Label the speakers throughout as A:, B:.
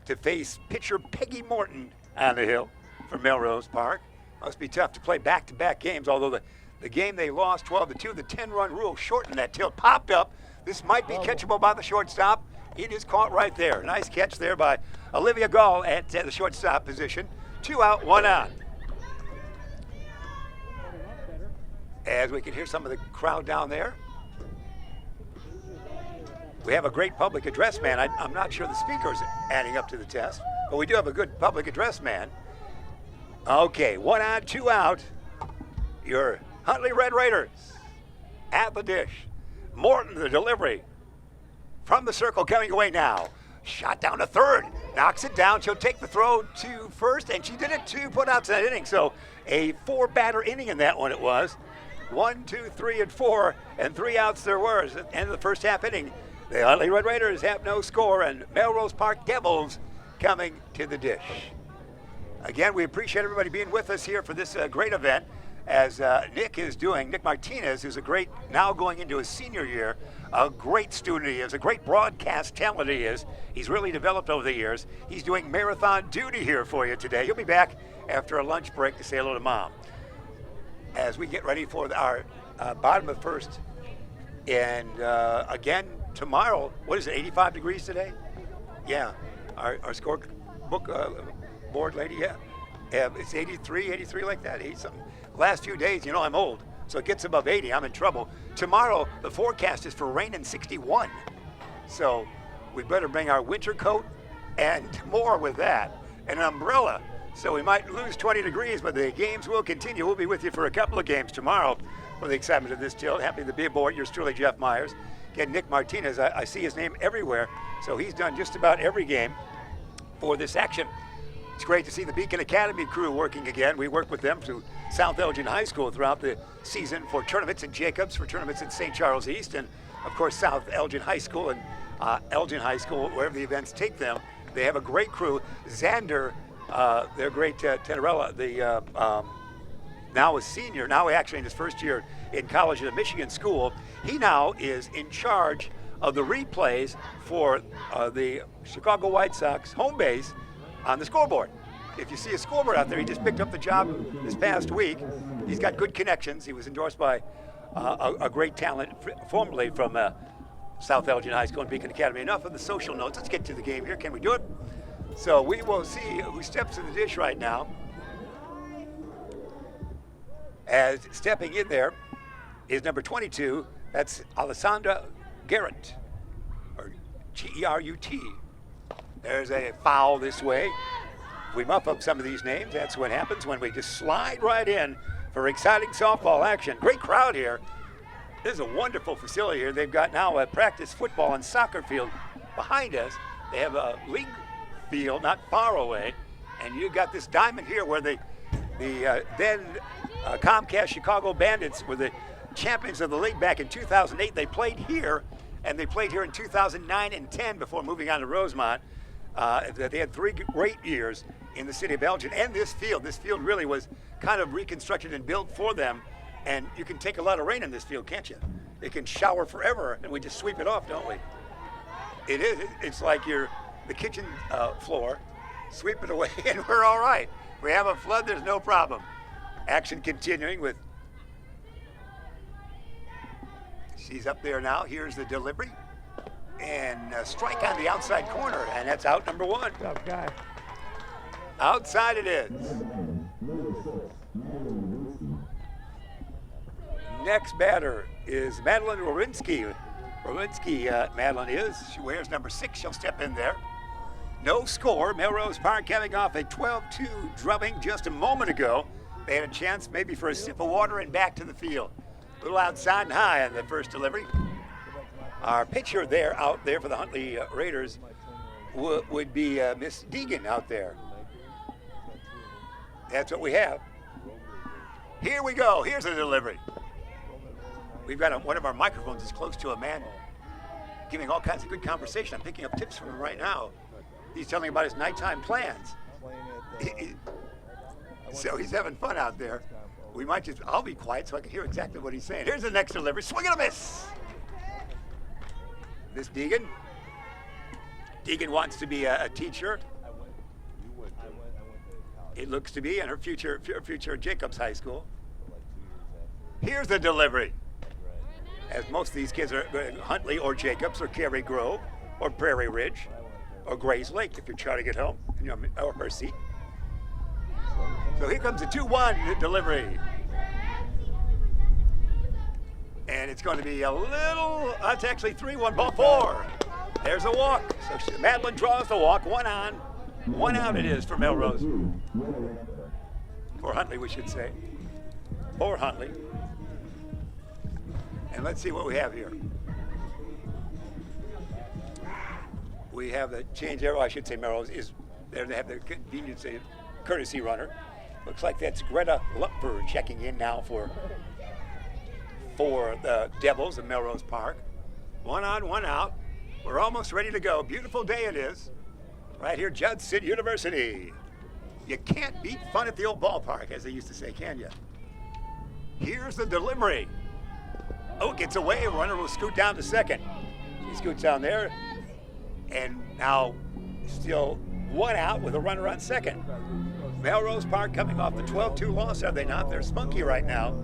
A: to face pitcher Peggy Morton on the hill from Melrose Park. Must be tough to play back-to-back games, although the game they lost 12-2, the 10-run rule shortened that tilt, popped up. This might be catchable by the shortstop. It is caught right there. Nice catch there by Olivia Gall at the shortstop position. 2 out, 1 on. As we can hear some of the crowd down there. We have a great public address man. I'm not sure the speaker's adding up to the test, but we do have a good public address man. Okay, 1 on, 2 out. Your Huntley Red Raiders at the dish. Morton, the delivery from the circle coming away now. Shot down to third, knocks it down. She'll take the throw to first, and she did it to put out that inning. So a 4-batter inning in that one it was. 1, 2, 3, and 4, and 3 outs there were at the end of the first half inning. The Huntley Red Raiders have no score, and Melrose Park Devils coming to the dish. Again, we appreciate everybody being with us here for this great event. As Nick Martinez, who's now going into his senior year, a great student he is, a great broadcast talent he is. He's really developed over the years. He's doing marathon duty here for you today. He'll be back after a lunch break to say hello to Mom. As we get ready for our bottom of first, and again, tomorrow, what is it, 85 degrees today? Yeah, our score book board lady, yeah. It's 83 like that, 80 something. Last few days, you know I'm old, so it gets above 80, I'm in trouble. Tomorrow, the forecast is for rain and 61. So we better bring our winter coat and more with that, and an umbrella. So we might lose 20 degrees, but the games will continue. We'll be with you for a couple of games tomorrow for the excitement of this tilt. Happy to be aboard. Yours truly, Jeff Myers. Again, Nick Martinez, I see his name everywhere, so he's done just about every game for this action. It's great to see the Beacon Academy crew working again. We work with them through South Elgin High School throughout the season for tournaments at Jacobs, for tournaments at St. Charles East, and of course South Elgin High School and Elgin High School, wherever the events take them. They have a great crew. Xander, their great Tenorella, now a senior, now actually in his first year in college at a Michigan school. He now is in charge of the replays for the Chicago White Sox home base on the scoreboard. If you see a scoreboard out there, he just picked up the job this past week. He's got good connections. He was endorsed by a great talent formerly from South Elgin High School and Beacon Academy. Enough of the social notes. Let's get to the game here. Can we do it? So we will see who steps to the dish right now. As stepping in there is number 22. That's Alessandra Garrett, or Gerut. There's a foul this way. We muff up some of these names. That's what happens when we just slide right in for exciting softball action. Great crowd here. This is a wonderful facility here. They've got now a practice football and soccer field behind us. They have a league field not far away, and you've got this diamond here where the then Comcast Chicago Bandits were the champions of the league back in 2008. They played here, and they played here in 2009 and 10 before moving on to Rosemont. They had 3 great years in the city of Elgin, and this field really was kind of reconstructed and built for them, and you can take a lot of rain in this field, can't you? It can shower forever, and we just sweep it off, don't we? It's like the kitchen floor, sweep it away, and we're all right. We have a flood, there's no problem. Action continuing with, she's up there now, here's the delivery. And a strike on the outside corner, and that's out number 1.
B: Tough guy.
A: Outside it is. Next batter is Madeline Rowinski. Madeline is. She wears number 6. She'll step in there. No score. Melrose Park having off a 12-2 drubbing just a moment ago. They had a chance maybe for a sip of water and back to the field. A little outside and high on the first delivery. Our pitcher out there for the Huntley Raiders would be Miss Deegan out there. That's what we have. Here we go. Here's the delivery. We've got one of our microphones is close to a man giving all kinds of good conversation. I'm picking up tips from him right now. He's telling about his nighttime plans. So he's having fun out there. I'll be quiet so I can hear exactly what he's saying. Here's the next delivery. Swing and a miss. Miss Deegan. Deegan wants to be a teacher It looks to be in her future Jacobs High School. Here's the delivery. As most of these kids are Huntley or Jacobs or Cary Grove or Prairie Ridge or Grays Lake if you're charting at home, or Mercy. So here comes the 2-1 delivery. And it's going to be a little, it's actually 3-1, ball 4. There's a walk. So Madeline draws the walk, 1 on. 1 out it is for Melrose. For Huntley, we should say. For Huntley. And let's see what we have here. We have the change arrow, I should say Melrose is there. They have the convenience courtesy runner. Looks like that's Greta Lupfer checking in now for the Devils of Melrose Park. 1 on, 1 out. We're almost ready to go. Beautiful day it is. Right here, Judson University. You can't beat fun at the old ballpark, as they used to say, can you? Here's the delivery. Oh, it gets away. Runner will scoot down to second. She scoots down there. And now still 1 out with a runner on second. Melrose Park coming off the 12-2 loss, are they not? They're spunky right now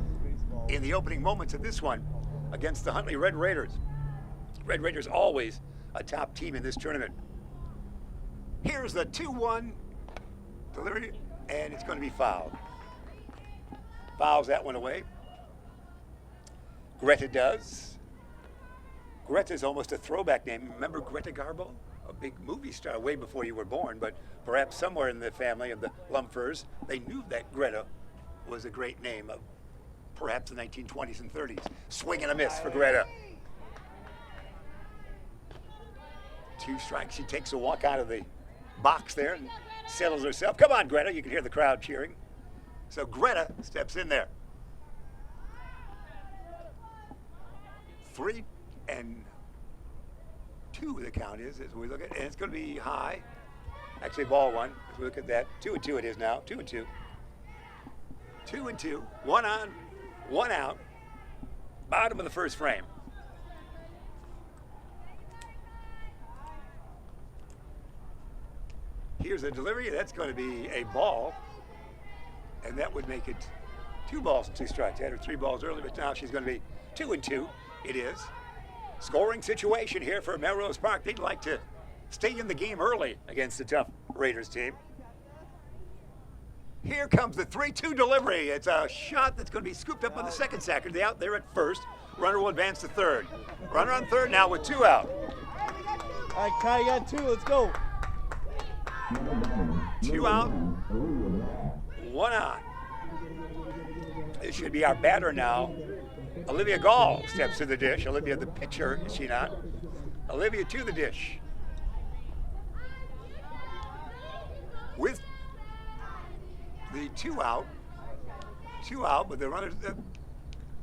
A: in the opening moments of this one against the Huntley Red Raiders. Red Raiders always a top team in this tournament. Here's the 2-1 delivery, and it's going to be fouled. Fouls that one away. Greta does. Greta's almost a throwback name. Remember Greta Garbo? A big movie star way before you were born, but perhaps somewhere in the family of the Lumfers, they knew that Greta was a great name of perhaps the 1920s and 30s. Swing and a miss for Greta. 2 strikes. She takes a walk out of the box there and settles herself. Come on, Greta. You can hear the crowd cheering. So Greta steps in there. 3-2 the count is as we look at it. And it's going to be high. Actually, ball 1. As we look at that. 2-2 it is now. 2-2. 2-2. 1 on, 1 out. Bottom of the first frame. Here's a delivery. That's going to be a ball. And that would make it 2 balls and 2 strikes. Had her 3 balls earlier, but now she's going to be 2-2. It is. Scoring situation here for Melrose Park. They'd like to stay in the game early against the tough Raiders team. Here comes the 3-2 delivery. It's a shot that's going to be scooped up on the second sacker. They out there at first. Runner will advance to third. Runner on third now with 2 out.
B: All right, Kai, you got 2. Let's go.
A: 2 out. 1 on. This should be our batter now. Olivia Gall steps to the dish. Olivia, the pitcher, is she not? Olivia to the dish. With the 2 out, but the runner,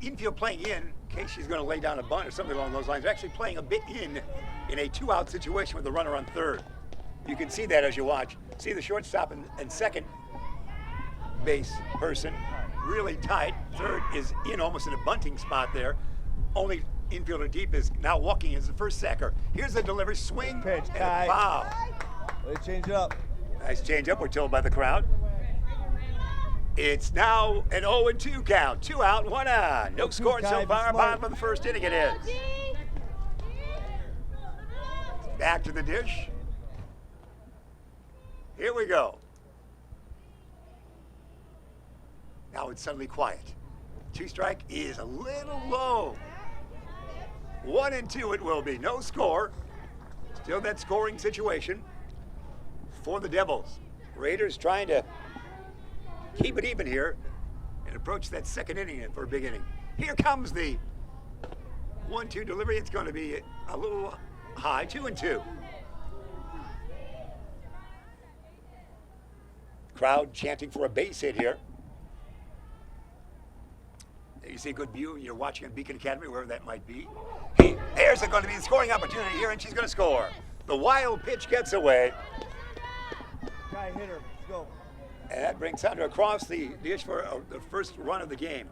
A: infield playing in case she's going to lay down a bunt or something along those lines. They're actually playing a bit in a 2 out situation with the runner on third. You can see that as you watch. See the shortstop and second base person really tight. Third is in almost in a bunting spot there. Only infielder deep is now walking as the first sacker. Here's the delivery, swing,
B: pitch,
A: and
B: Kai.
A: a foul.
B: Let's change it up.
A: Nice change up, we're told by the crowd. It's now an 0-2 count. 2 out, 1 on. No score so far. Bottom of the first inning it is. Back to the dish. Here we go. Now it's suddenly quiet. 2 strike is a little low. 1-2 it will be. No score. Still that scoring situation for the Devils. Raiders trying to keep it even here and approach that second inning for a big inning. Here comes the 1-2 delivery. It's going to be a little high. 2-2. Crowd chanting for a base hit here. You see a good view. You're watching at Beacon Academy, wherever that might be. There's going to be the scoring opportunity here, and she's going to score. The wild pitch gets away.
B: Guy, hit her. Let's go.
A: And that brings Sandra across the dish for the first run of the game.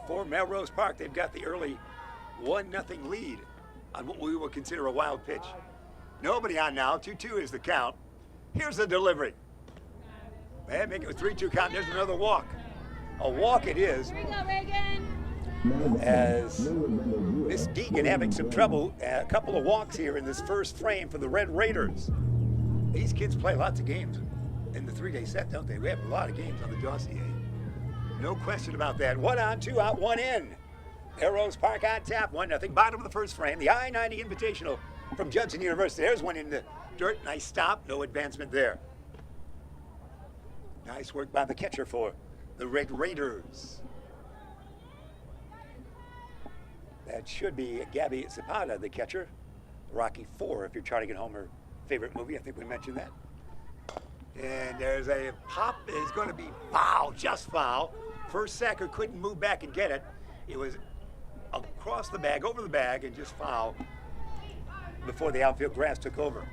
A: For Melrose Park, they've got the early 1-0 lead on what we will consider a wild pitch. Nobody on now. 2-2 is the count. Here's the delivery. And make it a 3-2 count. There's another walk. A walk it is.
C: Here we go, Reagan.
A: As Miss Deegan having some trouble. A couple of walks here in this first frame for the Red Raiders. These kids play lots of games in the 3-day set, don't they? We have a lot of games on the dossier. No question about that. 1 on, 2 out, 1 in. Melrose Park on tap, 1-0. Bottom of the first frame. The I-90 Invitational from Judson University. There's one in the dirt. Nice stop. No advancement there. Nice work by the catcher for the Red Raiders. That should be Gabby Zapata, the catcher. Rocky IV, if you're trying to get home, her favorite movie. I think we mentioned that. And there's a pop is going to be foul, just foul. First sacker couldn't move back and get it. It was across the bag, over the bag, and just foul before the outfield grass took over.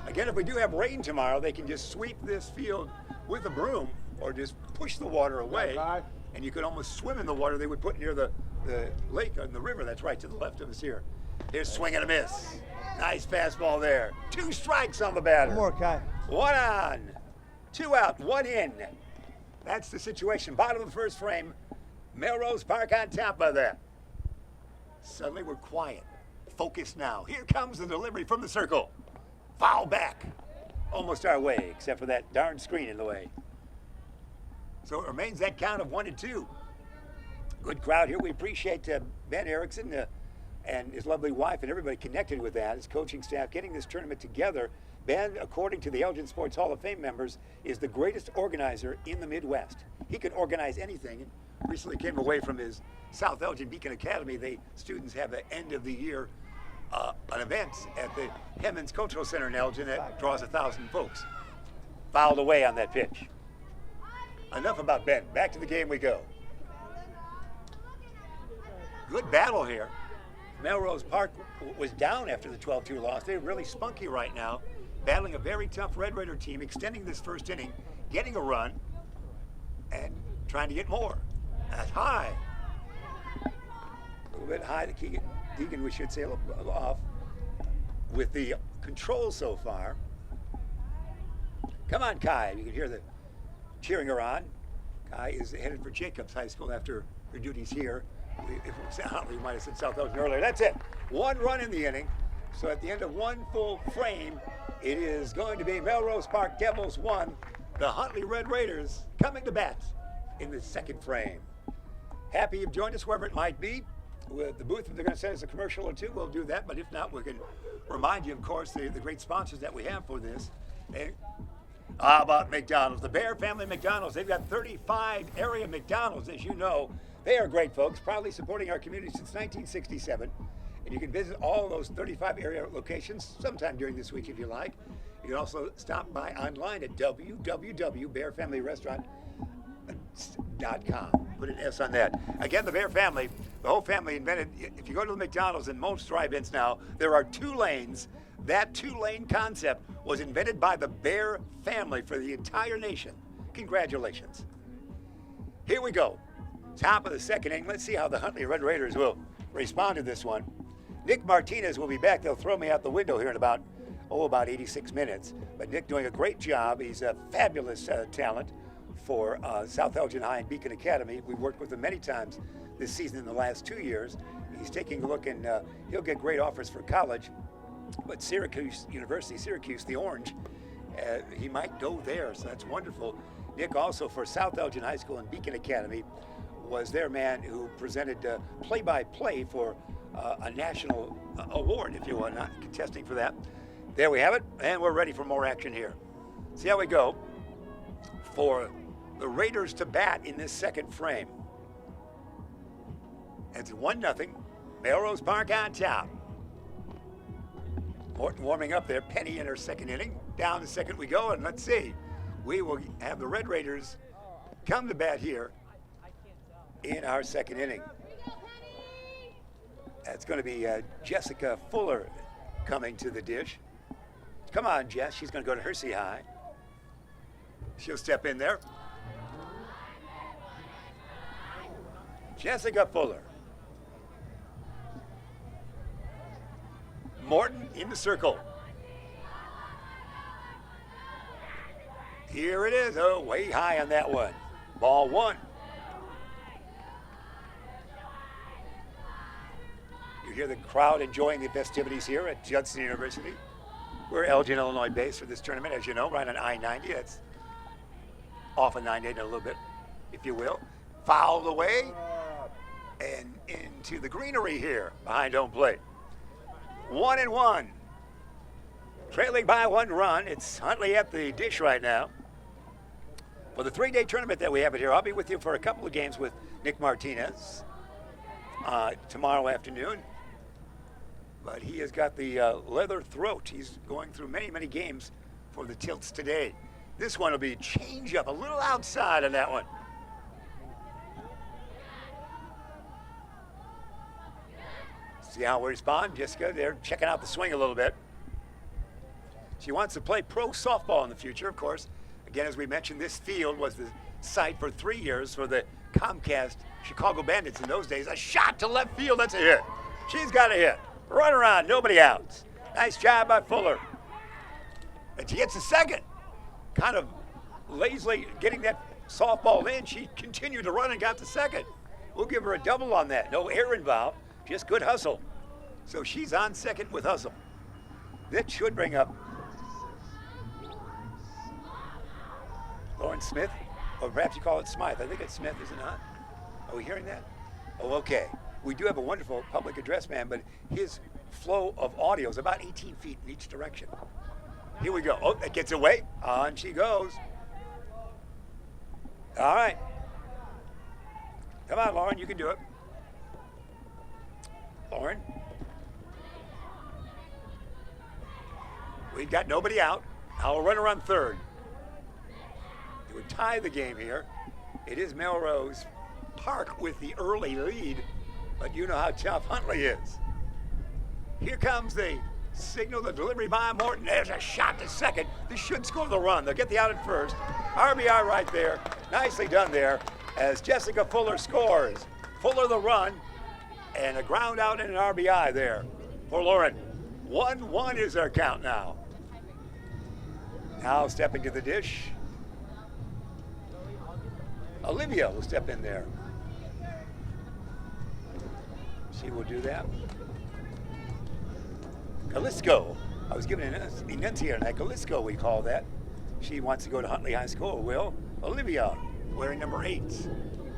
A: Again, if we do have rain tomorrow, they can just sweep this field with a broom or just push the water away, and you could almost swim in the water they would put near the lake and the river that's right to the left of us here. Here's swing and a miss. Nice fastball there. 2 strikes on the batter.
B: One more, Kai.
A: 1 on, 2 out, 1 in. That's the situation. Bottom of the first frame. Melrose Park on top of that. Suddenly we're quiet. Focused now. Here comes the delivery from the circle. Foul back. Almost our way, except for that darn screen in the way. So it remains that count of 1-2. Good crowd here. We appreciate Ben Erickson and his lovely wife and everybody connected with that, his coaching staff, getting this tournament together. Ben, according to the Elgin Sports Hall of Fame members, is the greatest organizer in the Midwest. He can organize anything. Recently came away from his South Elgin Beacon Academy. Students have an end of the year an event at the Hemmons Cultural Center in Elgin that draws 1,000 folks. Fouled away on that pitch. Enough about Ben. Back to the game we go. Good battle here. Melrose Park was down after the 12-2 loss. They're really spunky right now, battling a very tough Red Raider team, extending this first inning, getting a run, and trying to get more. That's high. A little bit high to Deegan, we should say, a little off with the control so far. Come on, Kai. You can hear the cheering her on. Kai is headed for Jacobs High School after her duties here. If it was Huntley, we might have said South Elgin earlier. That's it. 1 run in the inning. So at the end of 1 full frame, it is going to be Melrose Park Devils 1, the Huntley Red Raiders coming to bat in the 2nd frame. Happy you've joined us wherever it might be. With the booth, if they're going to send us a commercial or two, we'll do that. But if not, we can remind you, of course, the great sponsors that we have for this. And how about McDonald's? The Bear Family McDonald's. They've got 35 area McDonald's, as you know. They are great folks, proudly supporting our community since 1967. And you can visit all those 35 area locations sometime during this week if you like. You can also stop by online at www.bearfamilyrestaurant.com. Put an S on that. Again, the Bear family, the whole family invented, if you go to the McDonald's in most drive-ins now, there are 2 lanes. That 2-lane concept was invented by the Bear family for the entire nation. Congratulations. Here we go. Top of the 2nd inning. Let's see how the Huntley Red Raiders will respond to this one. Nick Martinez will be back. They'll throw me out the window here in about 86 minutes. But Nick doing a great job. He's a fabulous talent for South Elgin High and Beacon Academy. We've worked with him many times this season in the last 2 years. He's taking a look, and he'll get great offers for college. But Syracuse University, Syracuse, the Orange, he might go there, so that's wonderful. Nick also for South Elgin High School and Beacon Academy was their man who presented play-by-play for a national award, if you want, not contesting for that. There we have it, and we're ready for more action here. See how we go for the Raiders to bat in this 2nd frame. It's 1-0, Melrose Park on top. Morton warming up there, Penny in her 2nd inning. Down to 2nd we go, and let's see. We will have the Red Raiders come to bat here in our 2nd inning. That's going to be Jessica Fuller coming to the dish. Come on, Jess. She's going to go to Hersey High. She'll step in there. Jessica Fuller. Morton in the circle. Here it is. Oh, way high on that one. Ball one. You hear the crowd enjoying the festivities here at Judson University. We're Elgin, Illinois based for this tournament, as you know, right on I-90. That's off of 98 a little bit, if you will. Fouled away and into the greenery here behind home plate. 1-1. Trailing by 1 run. It's Huntley at the dish right now. For the 3-day tournament that we have it here, I'll be with you for a couple of games with Nick Martinez tomorrow afternoon. But he has got the leather throat. He's going through many, many games for the Tilts today. This one will be change up, a little outside on that one. See how we respond, Jessica? They're checking out the swing a little bit. She wants to play pro softball in the future, of course. Again, as we mentioned, this field was the site for 3 years for the Comcast Chicago Bandits in those days. A shot to left field, that's a hit. She's got a hit. Run around, nobody out. Nice job by Fuller. And she gets a second. Kind of lazily getting that softball in. She continued to run and got the second. We'll give her a double on that. No air involved, just good hustle. So she's on second with hustle. That should bring up Lauren Smith, or perhaps you call it Smythe. I think it's Smith, is it not? Are we hearing that? Oh, okay. We do have a wonderful public address man, but his flow of audio is about 18 feet in each direction. Here we go. Oh, that gets away. On she goes. All right. Come on, Lauren, you can do it. Lauren. We've got nobody out. I'll run around third. It would tie the game here. It is Melrose Park with the early lead, but you know how tough Huntley is. Here comes the signal, the delivery by Morton. There's a shot to second. This should score the run. They'll get the out at first. RBI right there. Nicely done there as Jessica Fuller scores. Fuller the run and a ground out and an RBI there for Lauren. 1-1 is our count now. Now stepping to the dish. Olivia will step in there. She will do that. Kalisko. I was given an enunciator on that. Kalisko, we call that. She wants to go to Huntley High School. Will. Olivia, wearing number 8.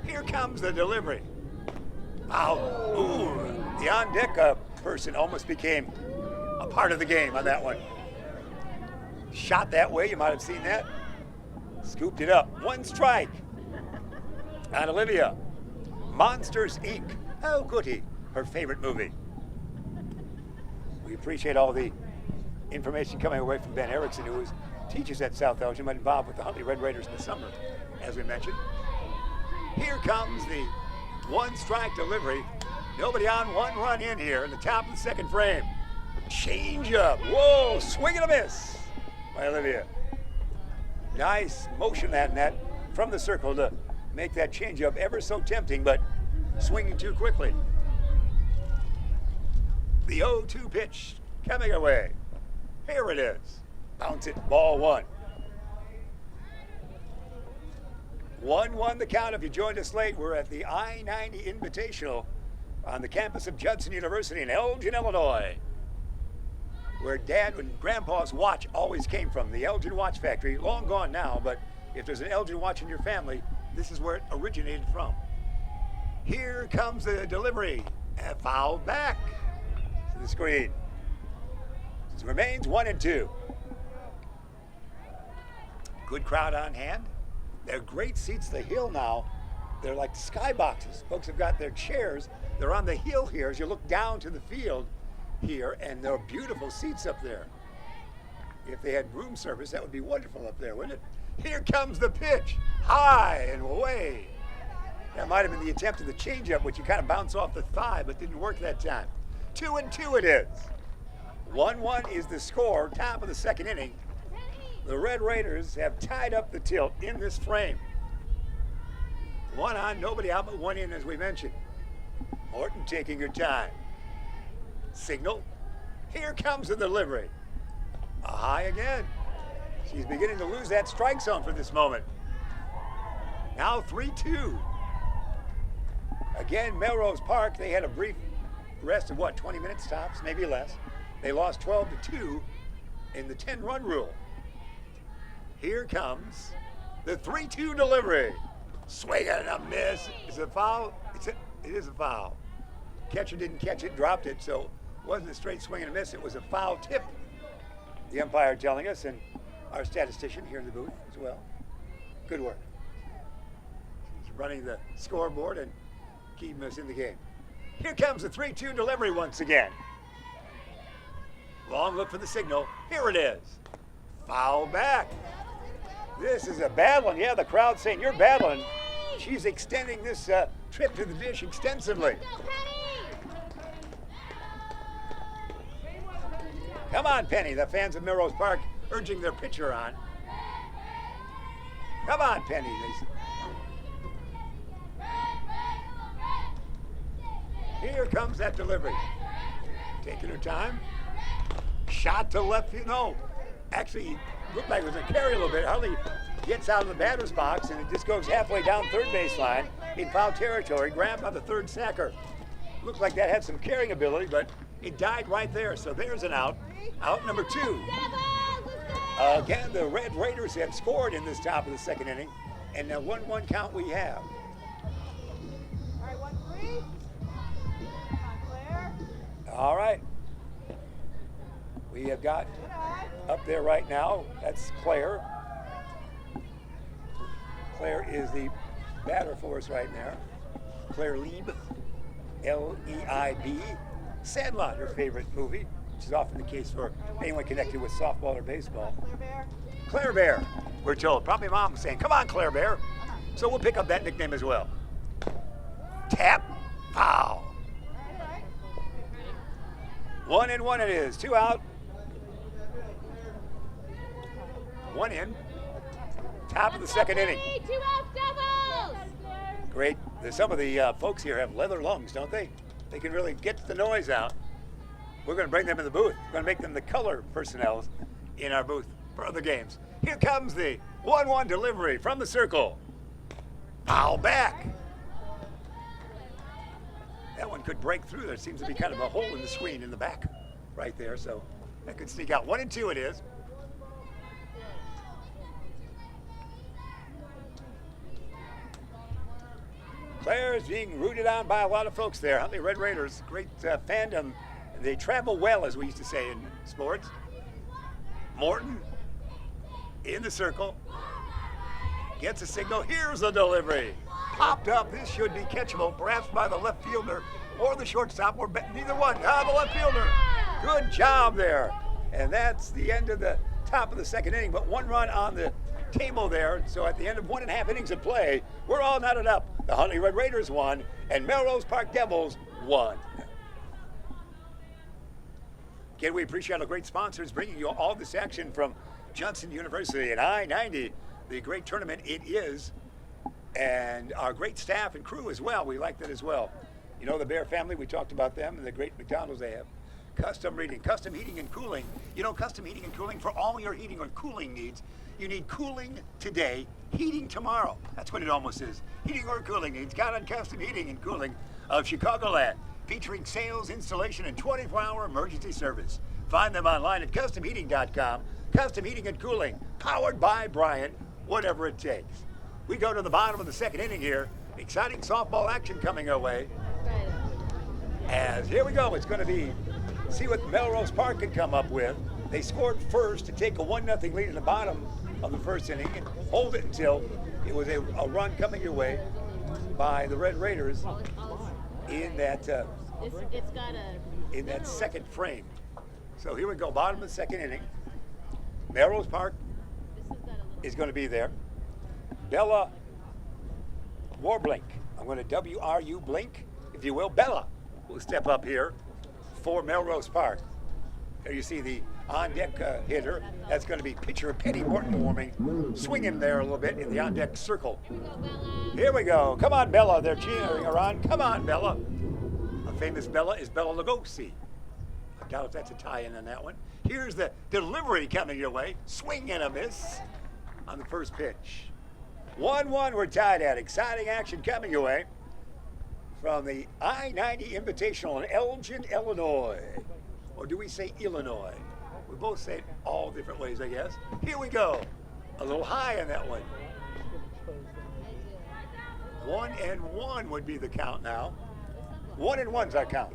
A: Here comes the delivery. Wow. Ooh. The on-deck person almost became a part of the game on that one. Shot that way. You might have seen that. Scooped it up. 1 strike. And Olivia. Monsters, Inc. Oh, goody. Her favorite movie. We appreciate all the information coming away from Ben Erickson, who teaches at South Elgin, but involved with the Huntley Red Raiders in the summer, as we mentioned. Here comes the 1-strike delivery. Nobody on, 1 run in here in the top of the second frame. Change up. Whoa, swing and a miss by Olivia. Nice motion that net from the circle to make that change up ever so tempting, but swinging too quickly. The 0-2 pitch coming away. Here it is. Bounce it, ball 1. 1-1 the count. If you joined us late, we're at the I-90 Invitational on the campus of Judson University in Elgin, Illinois, where Dad and Grandpa's watch always came from, the Elgin Watch Factory. Long gone now, but if there's an Elgin watch in your family, this is where it originated from. Here comes the delivery. And fouled back to the screen. It remains 1-2. Good crowd on hand. They're great seats. The hill now, they're like skyboxes. Folks have got their chairs. They're on the hill here as you look down to the field here, and there are beautiful seats up there. If they had room service, that would be wonderful up there, wouldn't it? Here comes the pitch. High and away. That might have been the attempt of the changeup, which you kind of bounce off the thigh, but didn't work that time. 2-2 it is. 1-1 is the score, top of the second inning. The Red Raiders have tied up the tilt in this frame. 1 on, nobody out, but 1 in, as we mentioned. Morton taking her time. Signal. Here comes the delivery. A high again. She's beginning to lose that strike zone for this moment. Now 3-2. Again, Melrose Park, they had a brief rest of 20 minutes tops, maybe less. They lost 12-2 in the 10-run rule. Here comes the 3-2 delivery. Swing and a miss. Is it a foul? It is a foul. Catcher didn't catch it, dropped it, so it wasn't a straight swing and a miss. It was a foul tip. The umpire telling us, and our statistician here in the booth as well. Good work. He's running the scoreboard and keeping us in the game. Here comes the 3-2 delivery once again. Long look for the signal. Here it is. Foul back. This is a bad one. Yeah, the crowd saying you're battling. She's extending this trip to the dish extensively. Come on, Penny. The fans of Melrose Park urging their pitcher on. Come on, Penny. Here comes that delivery. Taking her time. Shot to left field. No, actually looked like it was a carry a little bit. Huntley gets out of the batter's box and it just goes halfway down third baseline in foul territory, grabbed by the third sacker. Looks like that had some carrying ability, but it died right there. So there's an out. Out number 2. Again, the Red Raiders have scored in this top of the second inning, and a 1-1 count we have.
C: All right, 1-3. Come on, Claire.
A: All right. We have got up there right now, that's Claire. Claire is the batter for us right now. Claire Lieb, L-E-I-B. Sandlot, her favorite movie, which is often the case for anyone connected with softball or baseball.
C: Claire Bear.
A: Claire Bear, we're told. Probably mom saying, come on, Claire Bear. So we'll pick up that nickname as well. Tap, foul. 1-1 it is. 2 out. 1 in. Top of the second inning.
C: 2 out doubles.
A: Great. Some of the folks here have leather lungs, don't they? They can really get the noise out. We're going to bring them in the booth. We're going to make them the color personnel in our booth for other games. Here comes the 1-1 delivery from the circle. Foul back. That one could break through. There seems to be kind of a hole in the screen in the back right there, so that could sneak out. 1-2 it is. Claire is being rooted on by a lot of folks there. Huntley Red Raiders, great fandom. They travel well, as we used to say in sports. Morton in the circle. Gets a signal. Here's the delivery. Popped up. This should be catchable, perhaps by the left fielder or the shortstop, or neither one. The left fielder. Good job there. And that's the end of the top of the second inning, but 1 run on the table there. So at the end of 1.5 innings of play, we're all knotted up. The Huntley Red Raiders won, and Melrose Park Devils won. Again, we appreciate our great sponsors bringing you all this action from Judson University and I-90, the great tournament it is, and our great staff and crew as well. We like that as well. You know, the Bear family, we talked about them and the great McDonald's they have. Custom heating and cooling. You know, custom heating and cooling for all your heating or cooling needs. You need cooling today, heating tomorrow. That's what it almost is. Heating or cooling needs. Count on Custom Heating and Cooling of Chicagoland, featuring sales, installation, and 24-hour emergency service. Find them online at customheating.com. Custom Heating and Cooling, powered by Bryant, whatever it takes. We go to the bottom of the second inning here. Exciting softball action coming our way. As here we go, it's going to be, see what Melrose Park can come up with. They scored first to take a 1-0 lead in the bottom of the first inning and hold it until it was a run coming your way by the Red Raiders in that in that second frame. So here we go, bottom of the second inning. Melrose Park is going to be there. Bella Warblink, I'm going to W-R-U blink, if you will. Bella will step up here for Melrose Park. There you see the on-deck hitter. That's going to be pitcher Penny Morton warming, swinging there a little bit in the on-deck circle. Here we go. Come on, Bella. They're cheering her on. Come on, Bella. A famous Bella is Bella Lugosi. doubt if that's a tie-in on that one. Here's the delivery coming your way. Swing and a miss on the first pitch. 1-1 we're tied at. Exciting action coming your way from the I-90 Invitational in Elgin, Illinois. Or do we say Illinois? We both say it all different ways, I guess. Here we go. A little high on that one. 1-1 would be the count now. 1-1's our count.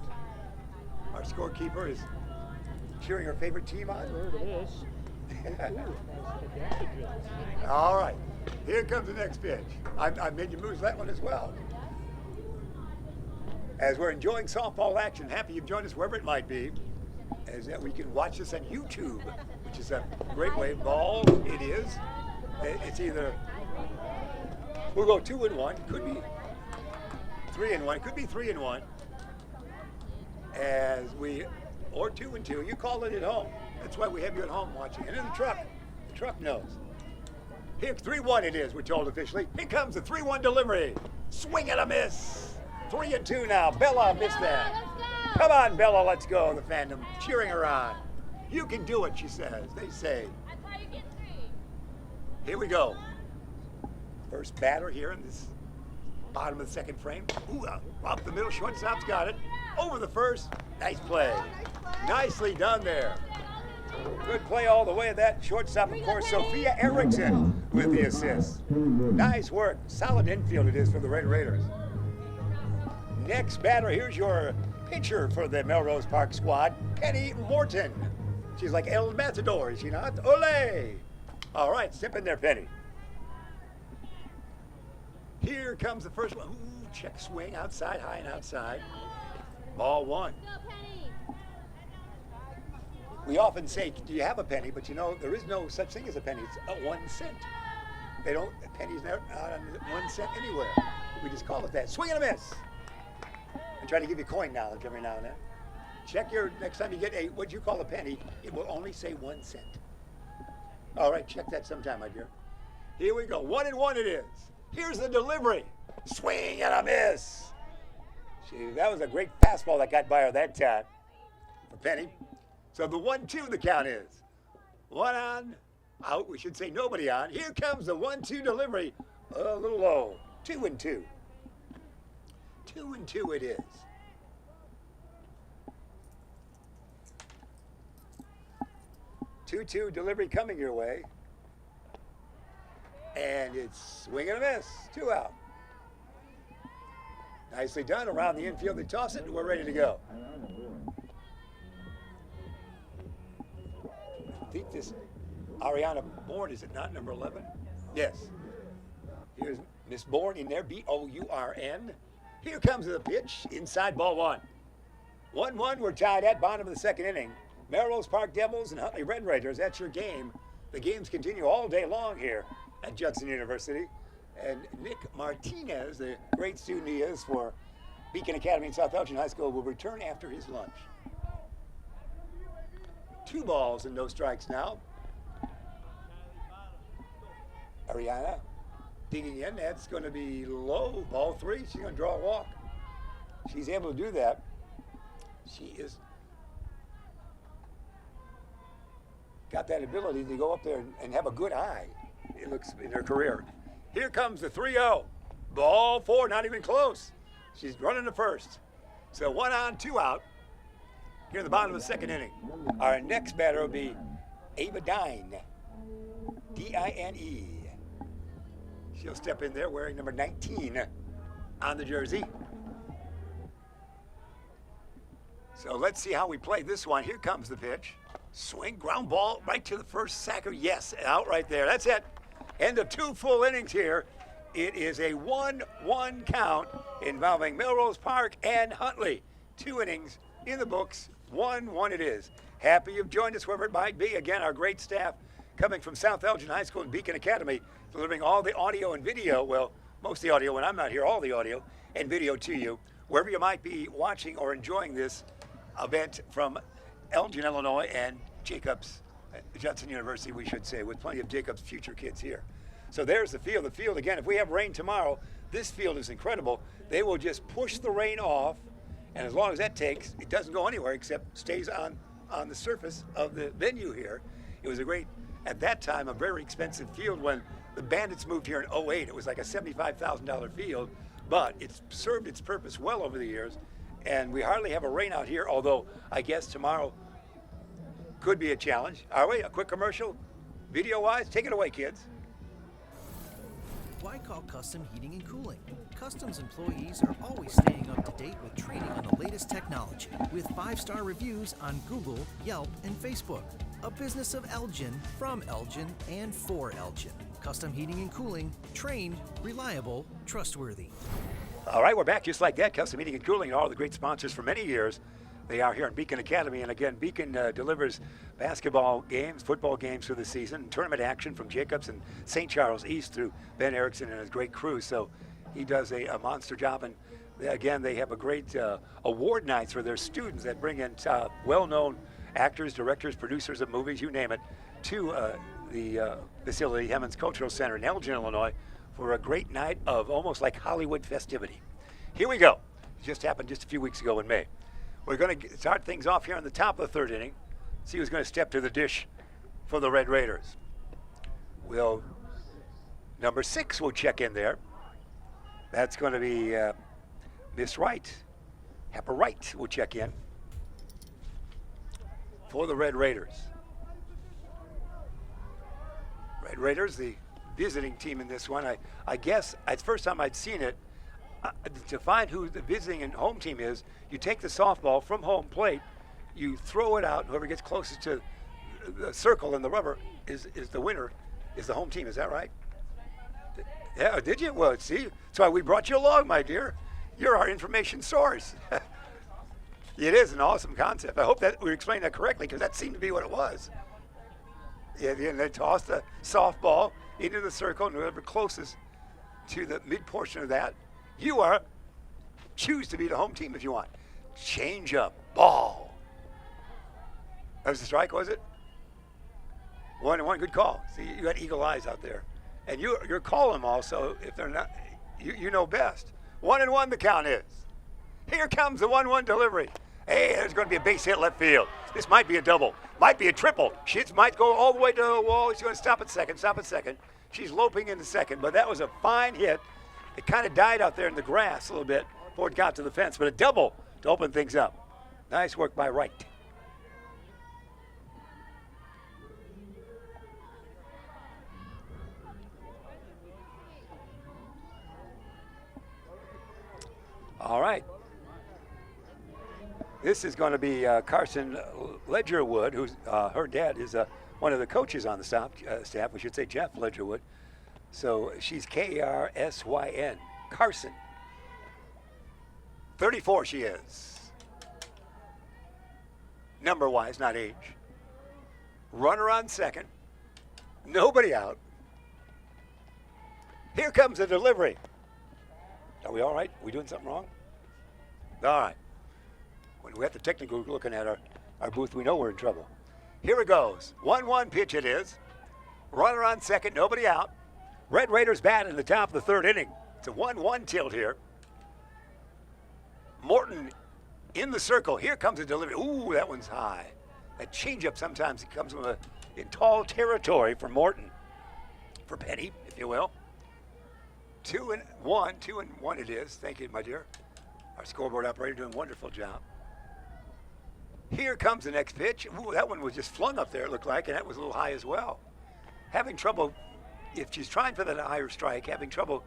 A: Our scorekeeper is cheering her favorite team on. All right, here comes the next pitch. I made you lose that one as well. As we're enjoying softball action, happy you've joined us wherever it might be, as that we can watch this on YouTube, which is a great way. Ball, it is. It's either, we'll go 2-1, could be 3-1, could be 3-1, as we, or 2-2. You call it at home. That's why we have you at home watching. And in the truck knows. Here, 3-1 it is, we're told officially. Here comes the 3-1 delivery. Swing and a miss. 3-2 now. Bella missed that. Come on, Bella, let's go. The fandom cheering her on. You can do it, she says. They say.
C: That's how you get 3.
A: Here we go. First batter here in this bottom of the second frame. Ooh, up the middle, shortstop's got it. Over the first. Nice play. Nicely done there. Good play all the way. That shortstop, of course, Sophia Erickson with the assist. Nice work. Solid infield it is for the Red Raiders. Next batter, here's your pitcher for the Melrose Park squad, Penny Morton. She's like El Matador, is she not? Ole! All right, step in there, Penny. Here comes the first one. Ooh, check swing outside, high and outside. Ball 1.
C: Go, Penny.
A: We often say, do you have a penny? But you know, there is no such thing as a penny. It's a 1 cent. They don't, a penny's not on 1 cent anywhere. We just call it that. Swing and a miss. I'm trying to give you coin knowledge every now and then. Check your, next time you get a, what you call a penny, it will only say 1 cent. All right, check that sometime, my dear. Here we go, 1-1 it is. Here's the delivery. Swing and a miss. Gee, that was a great fastball that got by her that time for Penny. So the 1-2 the count is. 1 on, out, we should say nobody on. Here comes the 1-2 delivery. A little low, 2-2. 2-2 it is. Two delivery coming your way. And it's swing and a miss. 2 out. Nicely done. Around the infield, they toss it, and we're ready to go. I think this Ariana Bourne, is it not, number 11? Yes. Here's Miss Bourne in there, B-O-U-R-N. Here comes the pitch, inside ball 1. 1-1, we're tied at bottom of the second inning. Melrose Park Devils and Huntley Red Raiders, that's your game. The games continue all day long here at Judson University. And Nick Martinez, the great student he is for Beacon Academy and South Elgin High School, will return after his lunch. 2 balls and no strikes now. Ariana digging in, that's going to be low. Ball 3, she's going to draw a walk. She's able to do that. She is got that ability to go up there and have a good eye, it looks, in her career. Here comes the 3-0. Ball 4, not even close. She's running to first. So 1 on, 2 out. Here in the bottom of the second inning. Our next batter will be Ava Dine, D-I-N-E. She'll step in there wearing number 19 on the jersey. So let's see how we play this one. Here comes the pitch. Swing, ground ball, right to the first sacker. Yes, out right there. That's it. End of 2 full innings here. It is a 1-1 count involving Melrose Park and Huntley. 2 innings in the books. 1-1 it is. Happy you've joined us wherever it might be. Again, our great staff coming from South Elgin High School and Beacon Academy, delivering all the audio and video, well, most of the audio when I'm not here, all the audio and video to you, wherever you might be watching or enjoying this event from Elgin, Illinois, and Jacobs, Judson University, we should say, with plenty of Jacobs future kids here. So there's the field. The field, again, if we have rain tomorrow, this field is incredible. They will just push the rain off, and as long as that takes, it doesn't go anywhere except stays on on the surface of the venue here. It was at that time, a very expensive field. When the Bandits moved here in '08, it was like a $75,000 field, but it's served its purpose well over the years. And we hardly have a rain out here, although I guess tomorrow could be a challenge. Are we? A quick commercial, video-wise? Take it away, kids.
D: Why call Custom Heating and Cooling? Custom's employees are always staying up to date with training on the latest technology, with 5-star reviews on Google, Yelp, and Facebook. A business of Elgin, from Elgin, and for Elgin. Custom Heating and Cooling, trained, reliable, trustworthy.
A: All right, we're back just like that. Custom Heating and Cooling, all the great sponsors for many years. They are here at Beacon Academy, and again, Beacon delivers basketball games, football games for the season, tournament action from Jacobs and St. Charles East through Ben Erickson and his great crew. So he does a monster job, and again, they have a great award nights for their students that bring in well-known actors, directors, producers of movies, you name it, to the facility, Hemmons Cultural Center in Elgin, Illinois, for a great night of almost like Hollywood festivity. Here we go. It just happened just a few weeks ago in May. We're going to start things off here in the top of the third inning. See who's going to step to the dish for the Red Raiders. Number 6 will check in there. That's going to be Miss Wright. Hepper Wright will check in for the Red Raiders. Red Raiders, the visiting team in this one. I guess it's the first time I'd seen it. To find who the visiting and home team is, you take the softball from home plate, you throw it out, and whoever gets closest to the circle and the rubber is the winner, is the home team. Is that right? Yeah, did you? Well, see, that's why we brought you along, my dear. You're our information source. It is an awesome concept. I hope that we explained that correctly, because that seemed to be what it was. Yeah, and they toss the softball into the circle, and whoever closest to the mid portion of that, you are. Choose to be the home team if you want. Change up, ball. That was the strike, was it? 1-1, good call. See, you got eagle eyes out there. And you're calling them also if they're not, you know best. 1-1 the count is. Here comes the 1-1 delivery. Hey, there's going to be a base hit left field. This might be a double, might be a triple. She might go all the way to the wall. She's going to stop at second. She's loping into second, but that was a fine hit. It kind of died out there in the grass a little bit before it got to the fence, but a double to open things up. Nice work by Wright. All right. This is going to be Carson Ledgerwood, who's her dad is one of the coaches on the staff. We should say Jeff Ledgerwood. So she's K-A-R-S-Y-N, Carson. 34 she is. Number-wise, not age. Runner on second. Nobody out. Here comes the delivery. Are we all right? Are we doing something wrong? All right. When we have the technical looking at our booth, we know we're in trouble. Here it goes. 1-1 pitch it is. Runner on second, nobody out. Red Raiders bat in the top of the third inning. It's a 1-1 tilt here. Morton in the circle. Here comes the delivery. Ooh, that one's high. That changeup sometimes it comes from in tall territory for Morton. For Penny, if you will. 2-1 it is. Thank you, my dear. Our scoreboard operator doing a wonderful job. Here comes the next pitch. Ooh, that one was just flung up there, it looked like, and that was a little high as well. Having trouble, if she's trying for that higher strike, having trouble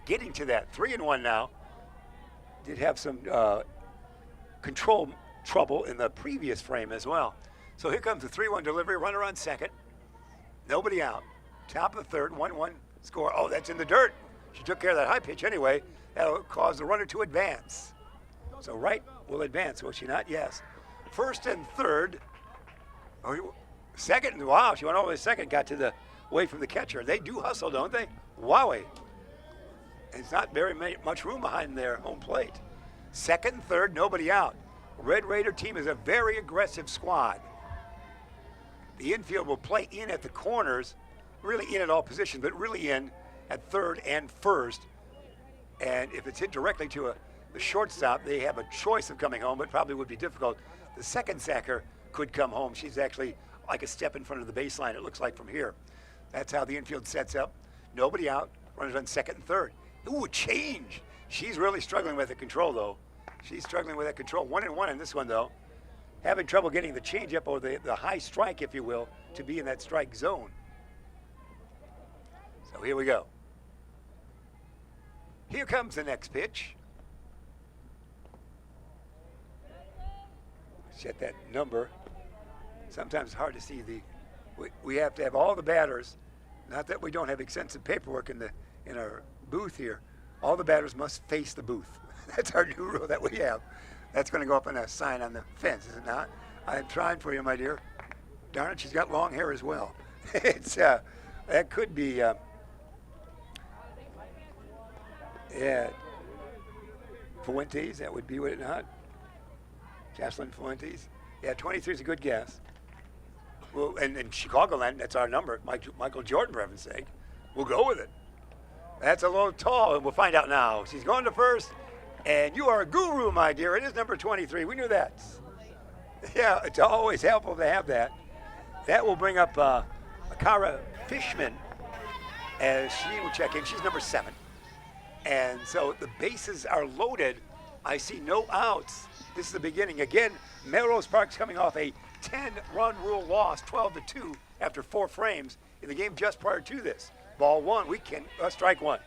A: getting to that. 3-1 now. Did have some control trouble in the previous frame as well. So here comes the 3-1 delivery, runner on second. Nobody out. Top of the third, 1-1 score. Oh, that's in the dirt. She took care of that high pitch anyway. That'll cause the runner to advance. So Wright will advance, will she not? Yes. First and third. Oh, second, wow, she went all the way to second, got to the away from the catcher. They do hustle, don't they? Wowie. It's not very much room behind their home plate. Second and third, nobody out. Red Raider team is a very aggressive squad. The infield will play in at the corners, really in at all positions, but really in at third and first. And if it's hit directly to the shortstop, they have a choice of coming home, but probably would be difficult. The second sacker could come home. She's actually like a step in front of the baseline, it looks like from here. That's how the infield sets up. Nobody out. Runners on second and third. Ooh, change. She's really struggling with the control, though. She's struggling with that control. 1-1 in this one, though. Having trouble getting the change up or the high strike, if you will, to be in that strike zone. So here we go. Here comes the next pitch. Set that number. Sometimes it's hard to see we have to have all the batters. Not that we don't have extensive paperwork in our booth here. All the batters must face the booth. That's our new rule that we have. That's going to go up on a sign on the fence, is it not? I'm trying for you, my dear. Darn it, she's got long hair as well. It's that could be Fuentes. That would be, would it not? Jocelyn Fuentes. Yeah, 23 is a good guess. Well, and in Chicagoland, that's our number. Michael Jordan, for heaven's sake. We'll go with it. That's a little tall, and we'll find out now. She's going to first, and you are a guru, my dear. It is number 23. We knew that. Yeah, it's always helpful to have that. That will bring up Akara Fishman as she will check in. She's number 7. And so the bases are loaded. I see no outs. This is the beginning. Again, Melrose Park's coming off a 10-run rule loss, 12-2, after 4 frames in the game just prior to this. Ball 1, strike 1.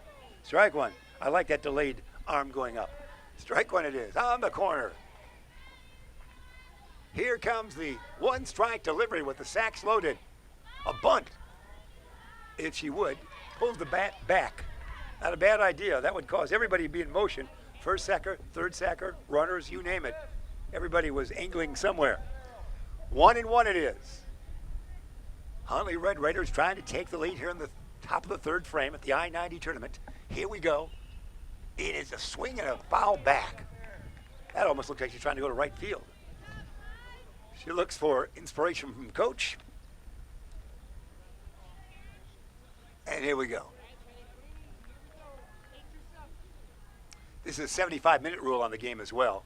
A: Strike 1. I like that delayed arm going up. Strike 1 it is, on the corner. Here comes the 1-strike delivery with the sacks loaded. A bunt, if she would, pulls the bat back. Not a bad idea. That would cause everybody to be in motion. First sacker, third sacker, runners, you name it. Everybody was angling somewhere. 1-1 it is. Huntley Red Raiders trying to take the lead here in the top of the 3rd frame at the I-90 tournament. Here we go. It is a swing and a foul back. That almost looks like she's trying to go to right field. She looks for inspiration from coach. And here we go. This is a 75-minute rule on the game as well.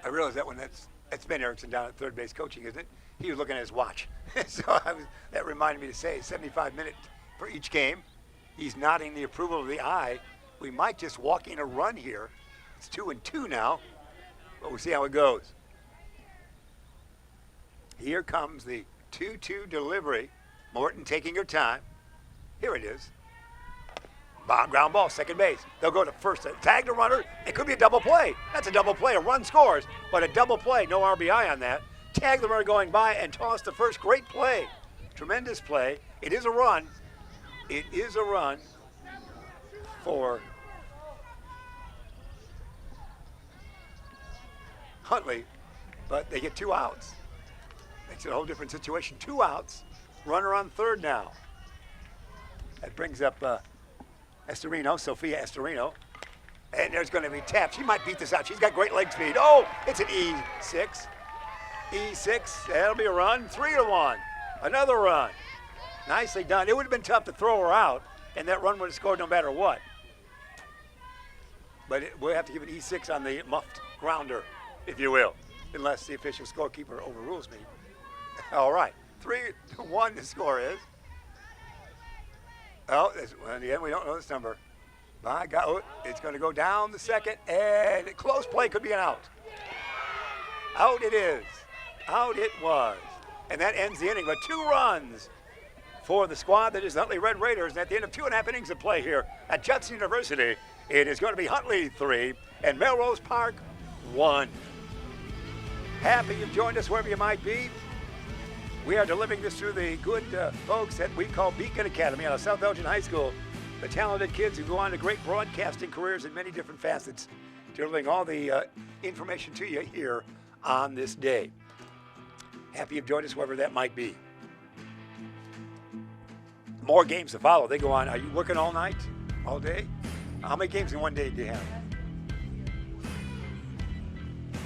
A: I realize that when that's Ben Erickson down at third base coaching, isn't it? He was looking at his watch. So that reminded me to say 75 minutes for each game. He's nodding the approval of the eye. We might just walk in a run here. It's 2-2 now, but we'll see how it goes. Here comes the 2-2 delivery. Morton taking her time. Here it is. Ground ball, second base. They'll go to first, tag the runner. It could be a double play. That's a double play. A run scores, but a double play. No RBI on that. Tag the runner going by and toss to first. Great play. Tremendous play. It is a run. It is a run for Huntley, but they get 2 outs. Makes it a whole different situation. 2 outs. Runner on third now. That brings up Sophia Estorino. And there's going to be tap. She might beat this out. She's got great leg speed. Oh, it's an E6. E6, that'll be a run. 3-1. Another run. Nicely done. It would have been tough to throw her out, and that run would have scored no matter what. But we'll have to give an E6 on the muffed grounder, if you will, unless the official scorekeeper overrules me. All right. 3-1 the score is. Oh, in the end, we don't know this number. My God, oh, it's going to go down the second, and close play could be an out. Out it is. Out it was. And that ends the inning, but 2 runs for the squad that is the Huntley Red Raiders. And at the end of 2.5 innings of play here at Judson University, it is going to be Huntley 3 and Melrose Park 1. Happy you've joined us wherever you might be. We are delivering this through the good folks that we call Beacon Academy out of South Elgin High School. The talented kids who go on to great broadcasting careers in many different facets, delivering all the information to you here on this day. Happy you've joined us wherever that might be. More games to follow. They go on. Are you working all night? All day? How many games in one day do you have?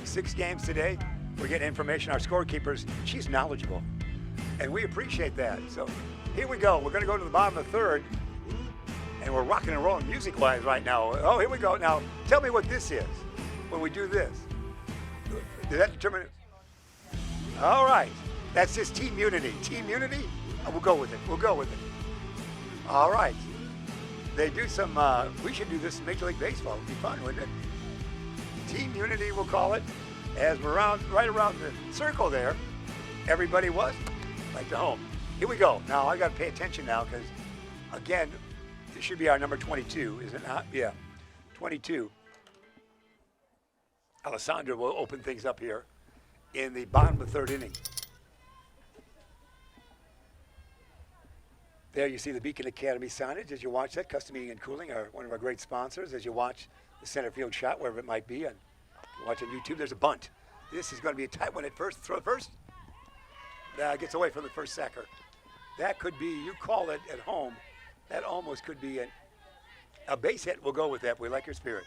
A: 6 games today. We're getting information. Our scorekeepers, she's knowledgeable. And we appreciate that. So here we go. We're going to go to the bottom of the 3rd. And we're rocking and rolling music-wise right now. Oh, here we go. Now, tell me what this is when we do this. Does that determine it? All right. That's just team unity. Team unity? We'll go with it. We'll go with it. All right. They do some, we should do this in Major League Baseball. It would be fun, wouldn't it? Team unity, we'll call it. As we're right around the circle there, everybody was like the home. Here we go. Now, I got to pay attention now because, again, this should be our number 22, is it not? Yeah, 22. Alessandra will open things up here in the bottom of the third inning. There you see the Beacon Academy signage as you watch that. Custom Heating and Cooling are one of our great sponsors as you watch the center field shot, wherever it might be. And you watch on YouTube, there's a bunt. This is going to be a tight one at first. Throw it first. Gets away from the first sacker. That could be, you call it at home, that almost could be a base hit. We'll go with that. We like your spirit.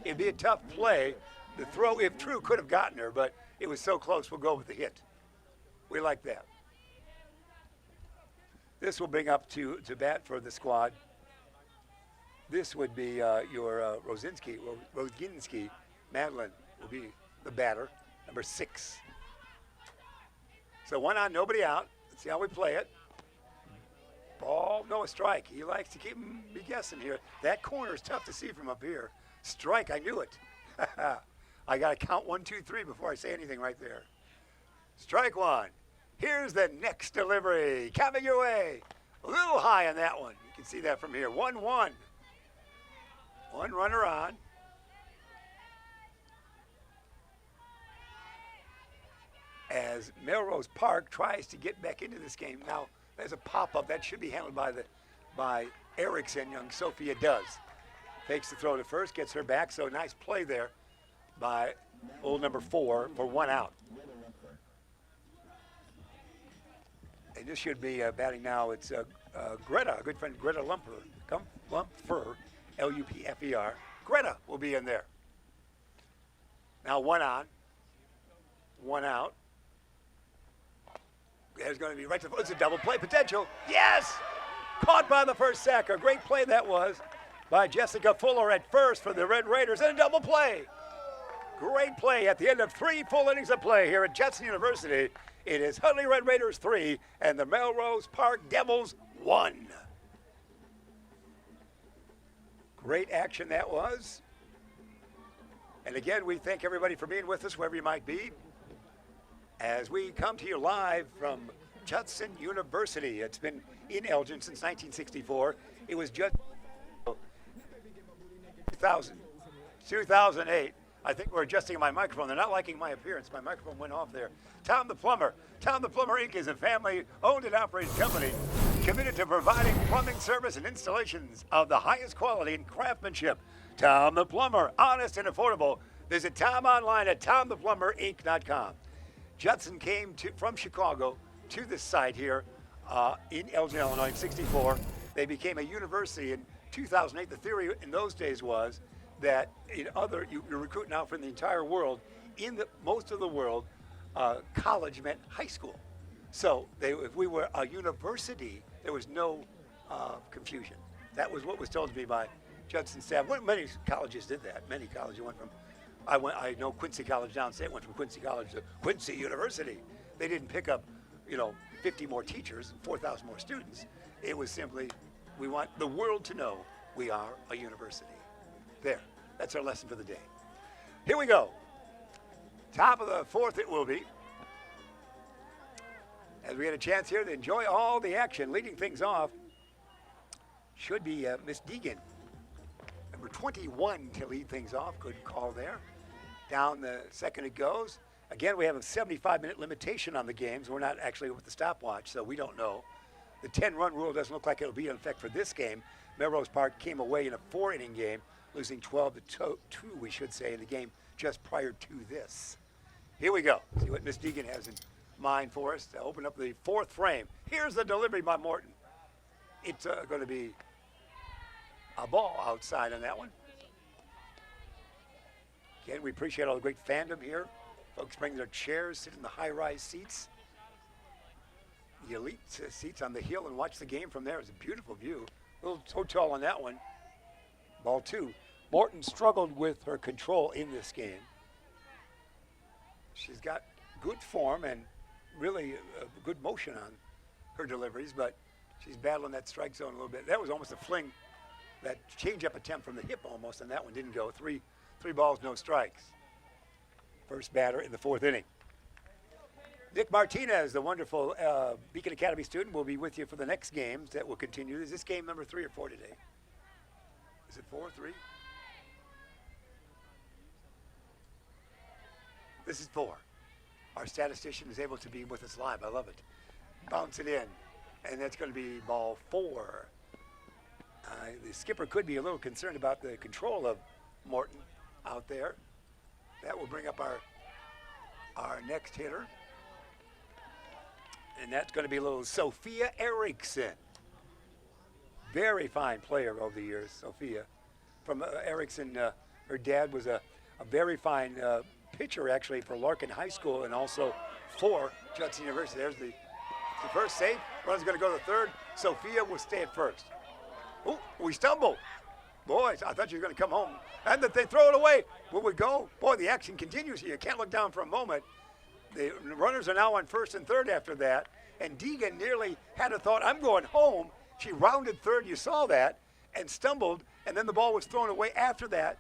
A: It'd be a tough play. The throw, if true, could have gotten her, but it was so close, we'll go with the hit. We like that. This will bring up to bat for the squad. This would be your Roginski. Madeline will be the batter, number 6. So 1 on, nobody out. Let's see how we play it. Ball, no, a strike. He likes to keep me guessing here. That corner is tough to see from up here. Strike, I knew it. I got to count 1, 2, 3 before I say anything right there. Strike 1. Here's the next delivery. Coming your way. A little high on that one. You can see that from here. 1-1. One runner on. As Melrose Park tries to get back into this game. Now, there's a pop-up. That should be handled by Erickson. Young Sophia does. Fakes the throw to first, gets her back. So nice play there by old number 4 for 1 out. And this should be batting now. It's Greta, a good friend, Greta Lumpfer, L-U-P-F-E-R. Greta will be in there. Now 1 on, 1 out. There's going to be right to the, it's a double play potential. Yes! Caught by the first sacker. Great play that was by Jessica Fuller at first for the Red Raiders, and a double play. Great play at the end of 3 full innings of play here at Judson University. It is Huntley Red Raiders 3 and the Melrose Park Devils 1. Great action that was. And again, we thank everybody for being with us, wherever you might be, as we come to you live from Judson University. It's been in Elgin since 1964. It was just 2008. I think we're adjusting my microphone. They're not liking my appearance. My microphone went off there. Tom the Plumber. Tom the Plumber, Inc. is a family-owned and operated company committed to providing plumbing service and installations of the highest quality and craftsmanship. Tom the Plumber, honest and affordable. Visit Tom online at tomtheplumberinc.com. Judson came from Chicago to this site here in Elgin, Illinois in 64. They became a university in 2008. The theory in those days was that you recruit now from the entire world. In most of the world, college meant high school. So if we were a university, there was no confusion. That was what was told to me by Judson staff. Many colleges did that. Many colleges went from, I know Quincy College downstate went from Quincy College to Quincy University. They didn't pick up, 50 more teachers, 4,000 more students. It was simply, we want the world to know we are a university. There, that's our lesson for the day. Here we go. Top of the 4th it will be. As we had a chance here to enjoy all the action, leading things off should be Miss Deegan. Number 21 to lead things off. Good call there. Down the second it goes. Again, we have a 75-minute limitation on the games. We're not actually with the stopwatch, so we don't know. The 10-run rule doesn't look like it'll be in effect for this game. Melrose Park came away in a 4-inning game, losing 12-2, we should say, in the game just prior to this. Here we go. See what Miss Deegan has in mind for us to open up the 4th frame. Here's the delivery by Morton. It's going to be a ball outside on that one. Again, we appreciate all the great fandom here. Folks bring their chairs, sit in the high-rise seats. The elite seats on the hill and watch the game from there. It's a beautiful view. A little hotel on that one. Ball 2. Morton struggled with her control in this game. She's got good form, and really good motion on her deliveries, but she's battling that strike zone a little bit. That was almost a fling, that change-up attempt from the hip almost, and that one didn't go. Three balls, no strikes. First batter in the 4th inning. Nick Martinez, the wonderful Beacon Academy student, will be with you for the next games that will continue. Is this game number 3 or 4 today? Is it 4, 3? This is 4. Our statistician is able to be with us live. I love it. Bounce it in, and that's going to be ball 4. The skipper could be a little concerned about the control of Morton out there. That will bring up our next hitter. And that's going to be a little Sophia Erickson. Very fine player over the years, Sophia. From Erickson, her dad was a very fine pitcher, actually, for Larkin High School and also for Judson University. There's the first save. Run's going to go to third. Sophia will stay at first. Ooh, we stumble. Boys, I thought you were going to come home. And that they throw it away. Will we go? Boy, the action continues here. You can't look down for a moment. The runners are now on first and third after that. And Deegan nearly had a thought, I'm going home. She rounded third, you saw that, and stumbled. And then the ball was thrown away after that.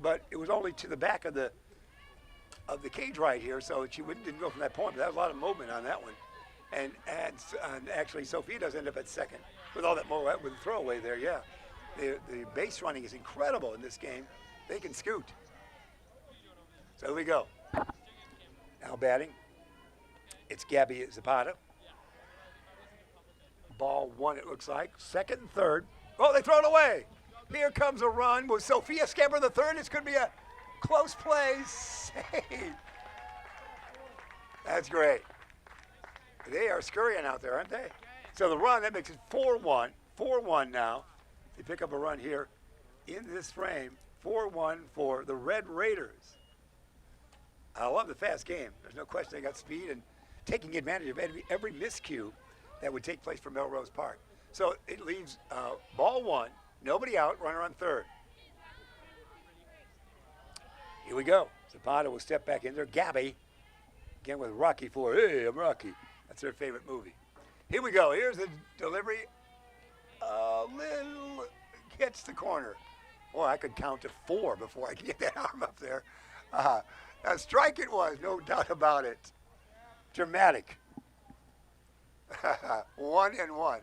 A: But it was only to the back of the cage right here, so she didn't go from that point. But that was a lot of movement on that one. And actually, Sophia does end up at second with all that with the throwaway there, yeah. The base running is incredible in this game. They can scoot. So here we go. Now batting, it's Gabby Zapata. Ball 1, it looks like. Second and third. Oh, they throw it away. Here comes a run. Will Sophia scamper the third? This could be a close play. Save. That's great. They are scurrying out there, aren't they? So the run, that makes it 4-1. 4-1 now. They pick up a run here in this frame. 4-1 for the Red Raiders. I love the fast game. There's no question they got speed and taking advantage of every miscue that would take place for Melrose Park. So it leaves ball 1, nobody out, runner on third. Here we go. Zapata will step back in there. Gabby, again with Rocky for, hey, I'm Rocky. That's their favorite movie. Here we go. Here's the delivery. A little hits the corner. Boy, I could count to 4 before I could get that arm up there. A strike it was, no doubt about it. Dramatic. 1-1.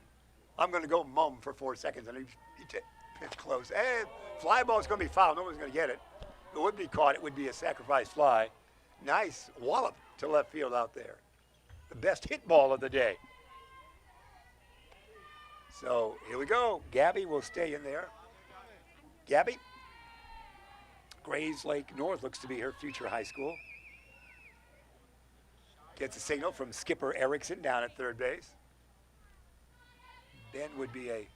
A: I'm going to go mum for 4 seconds, and pitch close. Hey, fly ball's going to be fouled. No one's going to get it. If it would be caught, it would be a sacrifice fly. Nice wallop to left field out there. The best hit ball of the day. So here we go. Gabby will stay in there. Gabby. Grays Lake North looks to be her future high school. Gets a signal from skipper Erickson down at third base. Ben would be a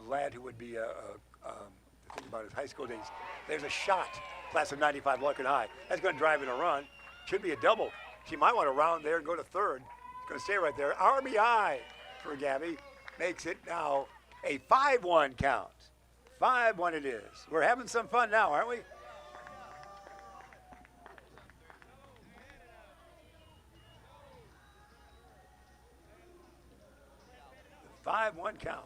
A: lad who would be think about his high school days. There's a shot, class of 95 Larkin High. That's going to drive in a run. Should be a double. She might want to round there and go to third. It's going to stay right there. RBI for Gabby makes it now a 5-1 count. 5-1 it is. We're having some fun now, aren't we? The 5-1 count.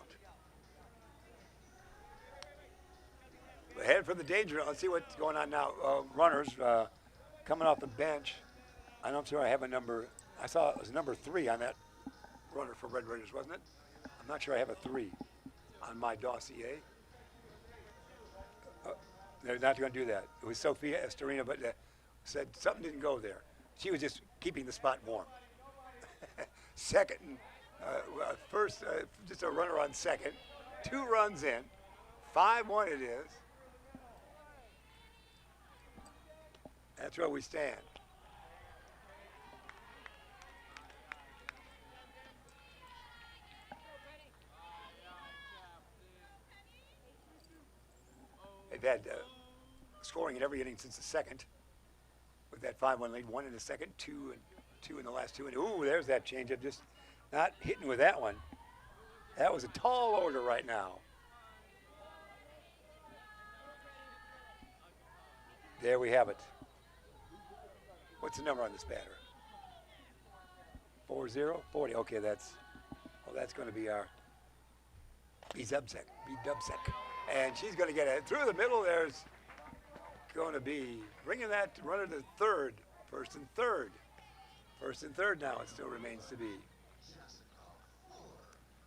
A: We're headed for the danger. Let's see what's going on now. Runners coming off the bench. I'm not sure I have a number. I saw it was number 3 on that runner for Red Raiders, wasn't it? I'm not sure I have a 3 on my dossier. They're not going to do that. It was Sophia Estorino, but said something didn't go there. She was just keeping the spot warm. Second, first, just a runner on second. 2 runs in. 5-1 it is. That's where we stand. They've had scoring in every inning since the second with that 5-1 lead. 1 in the second, 2 in the last 2. And ooh, there's that changeup. Just not hitting with that one. That was a tall order right now. There we have it. What's the number on this batter? 40? 40. Okay, that's going to be our B Dubsek. And she's going to get it through the middle. There's going to be bringing that runner to third. First and third now. It still remains to be.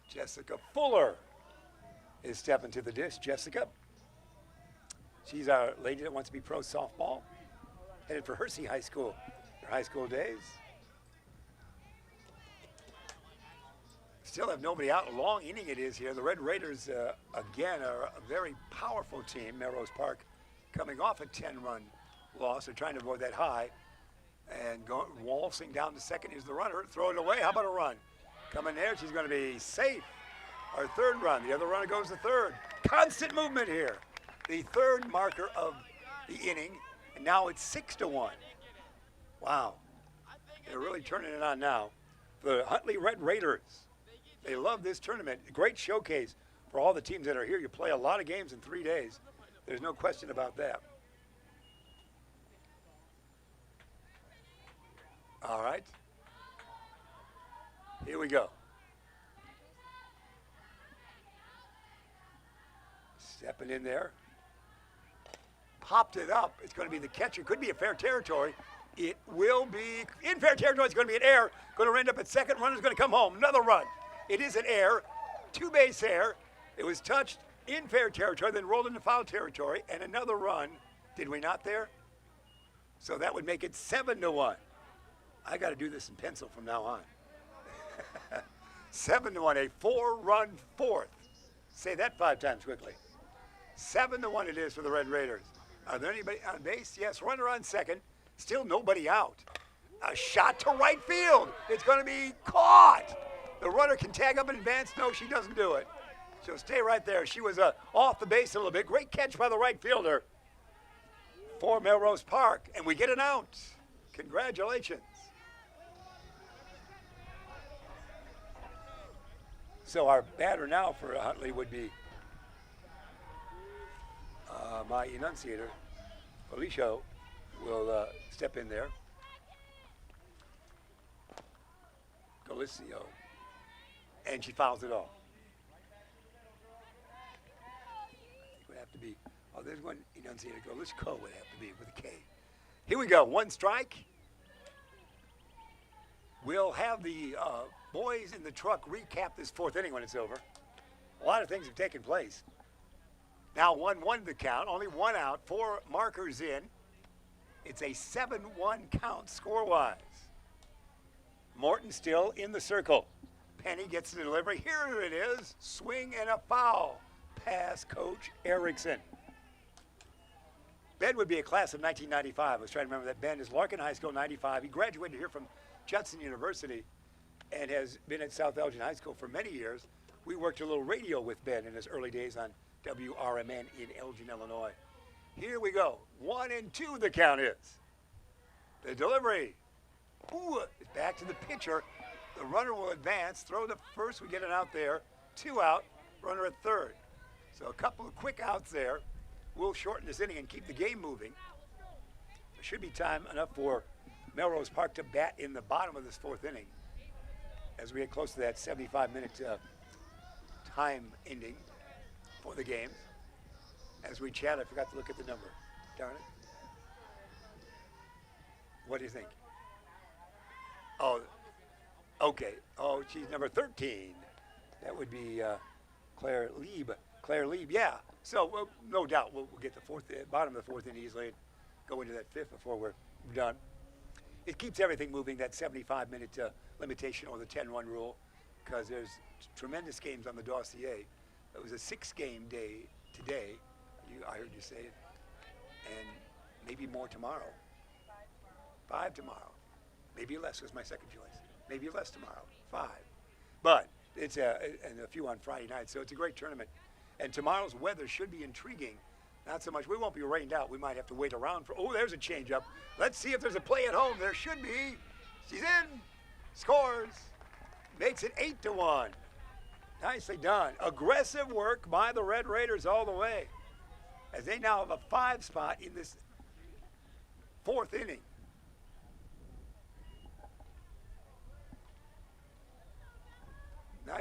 A: Jessica Fuller is stepping to the dish. Jessica. She's our lady that wants to be pro softball. Headed for Hersey High School. Her high school days. Still have nobody out. Long inning it is here. The Red Raiders, again, are a very powerful team. Melrose Park coming off a 10-run loss. They're trying to avoid that high. And waltzing down to second is the runner. Throw it away. How about a run? Coming there. She's going to be safe. Our third run. The other runner goes to third. Constant movement here. The third marker of the inning. And now it's 6-1. Wow. They're really turning it on now. The Huntley Red Raiders. They love this tournament. Great showcase for all the teams that are here. You play a lot of games in 3 days. There's no question about that. All right. Here we go. Stepping in there. Popped it up. It's going to be the catcher. Could be a fair territory. It will be in fair territory. It's going to be an error. Going to end up at second. Runner's going to come home. Another run. It is an error. Two-base error. It was touched in fair territory, then rolled into foul territory, and another run. Did we not there? So that would make it 7-1. I got to do this in pencil from now on. 7-1, a 4-run fourth. Say that 5 times quickly. 7-1 it is for the Red Raiders. Are there anybody on base? Yes, runner on second. Still nobody out. A shot to right field. It's going to be caught. The runner can tag up in advance. No, she doesn't do it. She'll stay right there. She was off the base a little bit. Great catch by the right fielder for Melrose Park. And we get an out. Congratulations. So our batter now for Huntley would be my enunciator, Felicio, will step in there. Galicio. And she fouls it off. I think it would have to be, oh, there's one enunciator. Galicio would have to be with a K. Here we go, 1 strike. We'll have the boys in the truck recap this 4th inning when it's over. A lot of things have taken place. Now 1-1 the count, only 1 out, 4 markers in. It's a 7-1 count score-wise. Morton still in the circle. Penny gets the delivery. Here it is. Swing and a foul. Pass Coach Erickson. Ben would be a class of 1995. I was trying to remember that. Ben is Larkin High School, 95. He graduated here from Judson University and has been at South Elgin High School for many years. We worked a little radio with Ben in his early days on WRMN in Elgin, Illinois. Here we go. 1-2 the count is. The delivery. Ooh, it's back to the pitcher. The runner will advance, throw the first, we get it out there. 2 out, runner at third. So a couple of quick outs there. We'll shorten this inning and keep the game moving. There should be time enough for Melrose Park to bat in the bottom of this 4th inning as we get close to that 75-minute time ending for the game. As we chat, I forgot to look at the number. Darn it. What do you think? Oh, okay. Oh, she's number 13. That would be Claire Lieb. Claire Lieb, yeah. So, no doubt, we'll get the bottom of the 4th inning easily and go into that 5th before we're done. It keeps everything moving, that 75-minute limitation or the 10-run rule, because there's tremendous games on the dossier. It was a 6-game day today. I heard you say it. And maybe more tomorrow. 5 tomorrow. Maybe less was my second choice. Maybe less tomorrow. 5. But it's and a few on Friday night, so it's a great tournament. And tomorrow's weather should be intriguing. Not so much, we won't be rained out. We might have to wait around for, oh, there's a changeup. Let's see if there's a play at home. There should be. She's in. Scores. Makes it 8-1. Nicely done. Aggressive work by the Red Raiders all the way, as they now have a 5 spot in this 4th inning.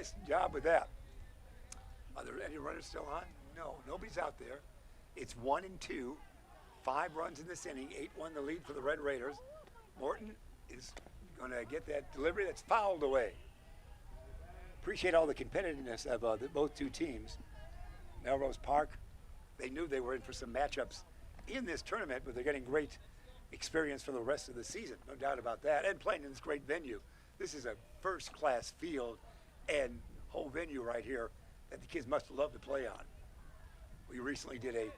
A: Nice job with that. Are there any runners still on? No, nobody's out there. It's 1-2. 5 runs in this inning. 8-1 the lead for the Red Raiders. Morton is going to get that delivery that's fouled away. Appreciate all the competitiveness of both two teams. Melrose Park, they knew they were in for some matchups in this tournament, but they're getting great experience for the rest of the season, no doubt about that, and playing in this great venue. This is a first-class field and whole venue right here that the kids must love to play on. We recently did a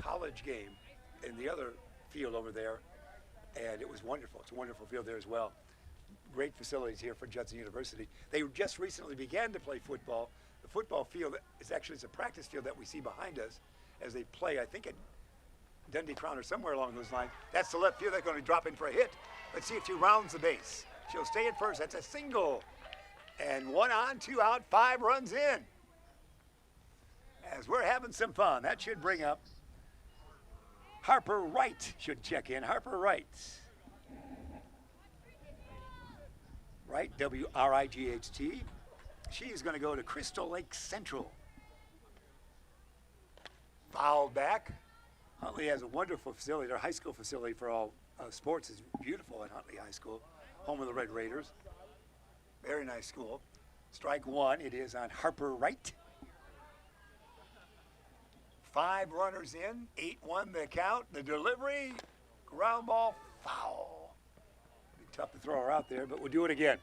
A: college game in the other field over there, and it was wonderful. It's a wonderful field there as well. Great facilities here for Judson University. They just recently began to play football. The football field is actually it's a practice field that we see behind us as they play, I think, at Dundee Crown or somewhere along those lines. That's the left field. They're going to drop in for a hit. Let's see if she rounds the base. She'll stay at first. That's a single. And 1 on, 2 out, 5 runs in. As we're having some fun. That should bring up Harper Wright should check in. Harper Wright. Wright, W-R-I-G-H-T. She's going to go to Crystal Lake Central. Fouled back. Huntley has a wonderful facility. Their high school facility for all sports is beautiful at Huntley High School, home of the Red Raiders. Very nice school. Strike 1. It is on Harper Wright. 5 runners in. 8-1 the count. The delivery. Ground ball. Foul. Be tough to throw her out there, but we'll do it again.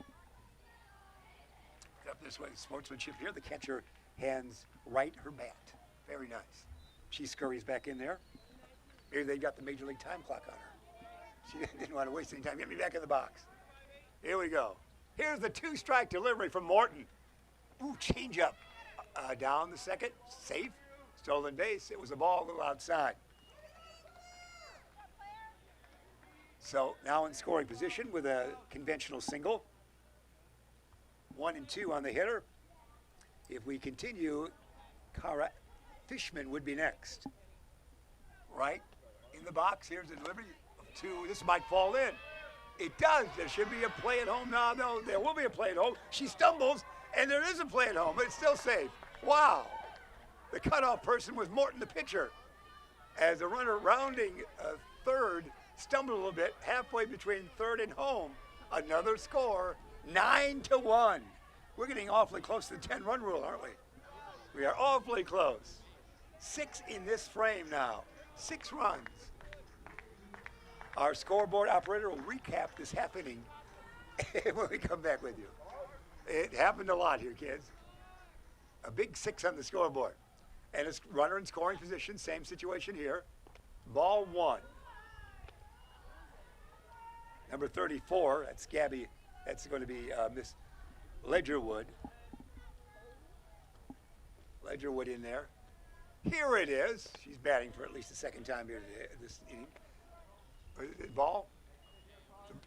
A: Up this way. Sportsmanship here. The catcher hands Wright her bat. Very nice. She scurries back in there. Maybe they got the Major League time clock on her. She didn't want to waste any time. Get me back in the box. Here we go. Here's the 2-strike delivery from Morton. Ooh, change up. Down the second. Safe. Stolen base. It was a ball a little outside. So now in scoring position with a conventional single. 1 and 2 on the hitter. If we continue, Cara Fishman would be next. Right in the box. Here's the delivery of 2. This might fall in. It does. There should be a play at home. No, there will be a play at home. She stumbles, and there is a play at home, but it's still safe. Wow. The cutoff person was Morton, the pitcher. As the runner rounding third stumbled a little bit, halfway between third and home. Another score, 9-1. We're getting awfully close to the 10-run rule, aren't we? We are awfully close. 6 in this frame now. 6 runs. Our scoreboard operator will recap this happening when we come back with you. It happened a lot here, kids. A big 6 on the scoreboard. And it's runner in scoring position, same situation here. Ball 1. Number 34, that's Gabby. That's going to be Miss Ledgerwood. Ledgerwood in there. Here it is. She's batting for at least the second time here today, this inning. Ball?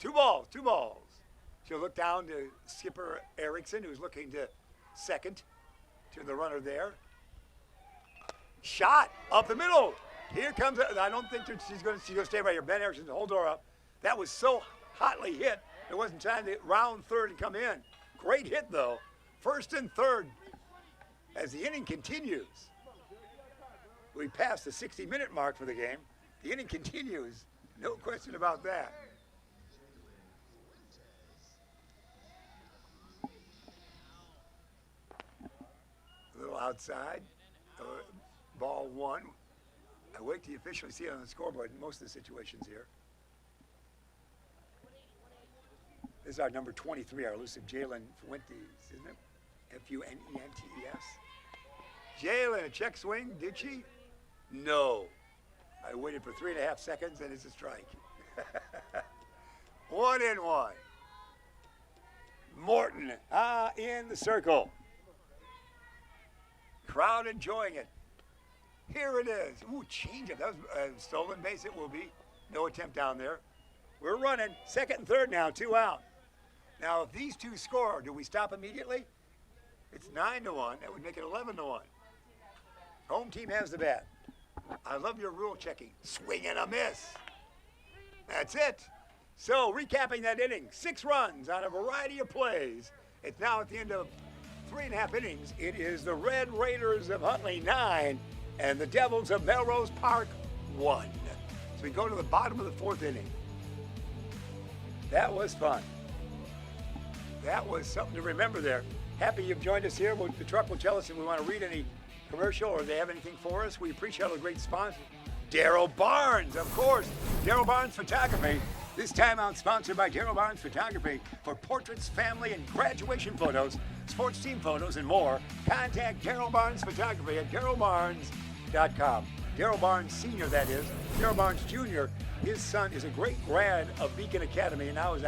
A: 2 balls. She'll look down to skipper Erickson, who's looking to second, to the runner there. Shot up the middle. Here comes, I don't think that she's going to stay right here. Ben Erickson, hold her up. That was so hotly hit, there wasn't time to round third and come in. Great hit, though. First and third as the inning continues. We passed the 60-minute mark for the game. The inning continues. No question about that. A little outside. Ball 1. I wait till you officially see it on the scoreboard in most of the situations here. This is our number 23, our elusive Jalen Fuentes, isn't it? F-U-N-E-N-T-E-S. Jalen, a check swing, did she? No. I waited for 3.5 seconds, and it's a strike. 1-1. Morton in the circle. Crowd enjoying it. Here it is. Ooh, change it. That was a stolen base. It will be. No attempt down there. We're running. Second and third now. 2 out. Now, if these 2 score, do we stop immediately? It's 9-1. That would make it 11-1. Home team has the bat. I love your rule checking. Swing and a miss. That's it. So, recapping that inning. 6 runs on a variety of plays. It's now at the end of 3.5 innings. It is the Red Raiders of Huntley 9 and the Devils of Melrose Park 1. So we go to the bottom of the 4th inning. That was fun. That was something to remember there. Happy you've joined us here. The truck will tell us if we want to read any commercial or if they have anything for us. We appreciate all the great sponsors. Darryl Barnes, of course. Darryl Barnes Photography. This time out sponsored by Darryl Barnes Photography for portraits, family, and graduation photos, sports team photos, and more. Contact Darryl Barnes Photography at darrylbarnes.com. Darryl Barnes Sr., that is. Darryl Barnes Jr., his son is a great grad of Beacon Academy and now is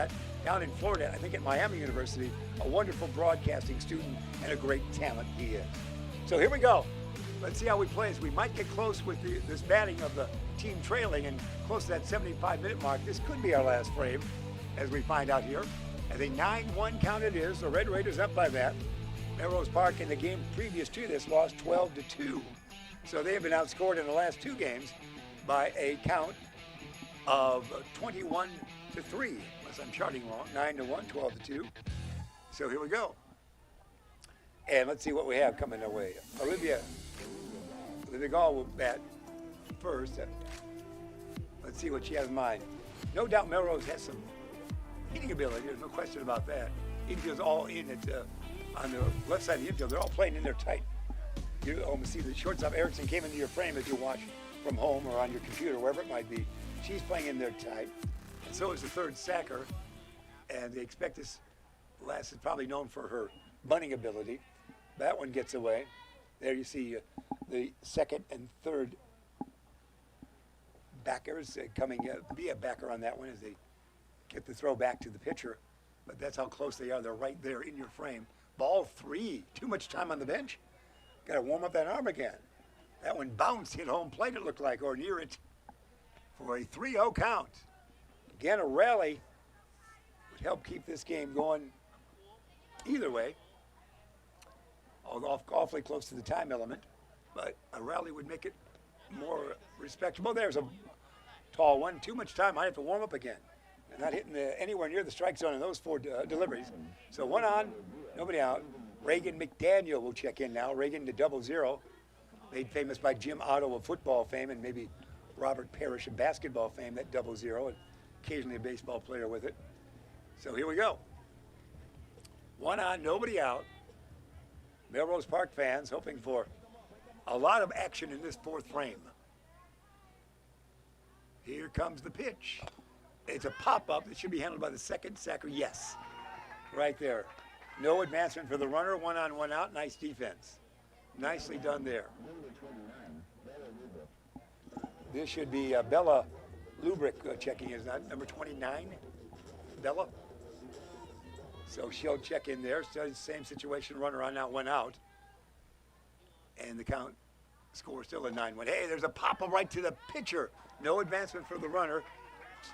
A: down in Florida, I think at Miami University, a wonderful broadcasting student and a great talent he is. So here we go. Let's see how we play. We might get close with this batting of the team trailing and close to that 75-minute mark. This could be our last frame, as we find out here. As a 9-1 count it is. The Red Raiders up by that. Melrose Park in the game previous to this lost 12-2. So they have been outscored in the last 2 games by a count of 21-3, unless I'm charting wrong. 9-1, 12-2. So here we go. And let's see what we have coming our way. Olivia Gall will bat first. Let's see what she has in mind. No doubt Melrose has some hitting ability. There's no question about that. Infield's all in it on the left side of the infield. They're all playing in there tight. You almost see the shortstop Erickson came into your frame as you watch from home or on your computer, wherever it might be. She's playing in there tight. And so is the third sacker. And they expect this lass is probably known for her bunting ability. That one gets away. There you see the second and third backers coming be a backer on that one as they get the throw back to the pitcher. But that's how close they are. They're right there in your frame. Ball 3. Too much time on the bench. Got to warm up that arm again. That one bounced, hit home plate it looked like, or near it, for a 3-0 count. Again, a rally would help keep this game going either way. Awfully close to the time element, but a rally would make it more respectable. There's a tall one. Too much time. I have to warm up again. They're not hitting anywhere near the strike zone in those 4 deliveries. So 1 on, nobody out. Reagan McDaniel will check in now. Reagan to 00, made famous by Jim Otto of football fame and maybe Robert Parrish of basketball fame, that 00, and occasionally a baseball player with it. So here we go. 1 on, nobody out. Melrose Park fans hoping for a lot of action in this 4th frame. Here comes the pitch. It's a pop-up that should be handled by the second sacker. Yes, right there. No advancement for the runner. 1 on, 1 out. Nice defense. Nicely done there. This should be Bella Lubrick checking in. Number 29, Bella. So she'll check in there. Still same situation, runner on out, 1 out. And the count score still a 9-1. Hey, there's a pop-up right to the pitcher. No advancement for the runner.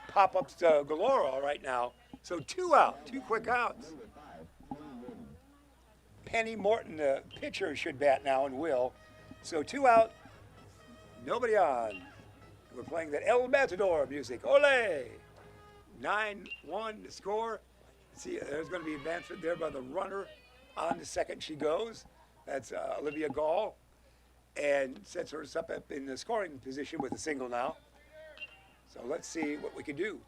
A: Pop-ups galore all right now. So 2 out, 2 quick outs. Penny Morton, the pitcher, should bat now and will. So 2 out, nobody on. We're playing that El Matador music. Ole! 9-1 to score. See, there's going to be advancement there by the runner. On to second she goes. That's Olivia Gall. And sets her up in the scoring position with a single now. So let's see what we can do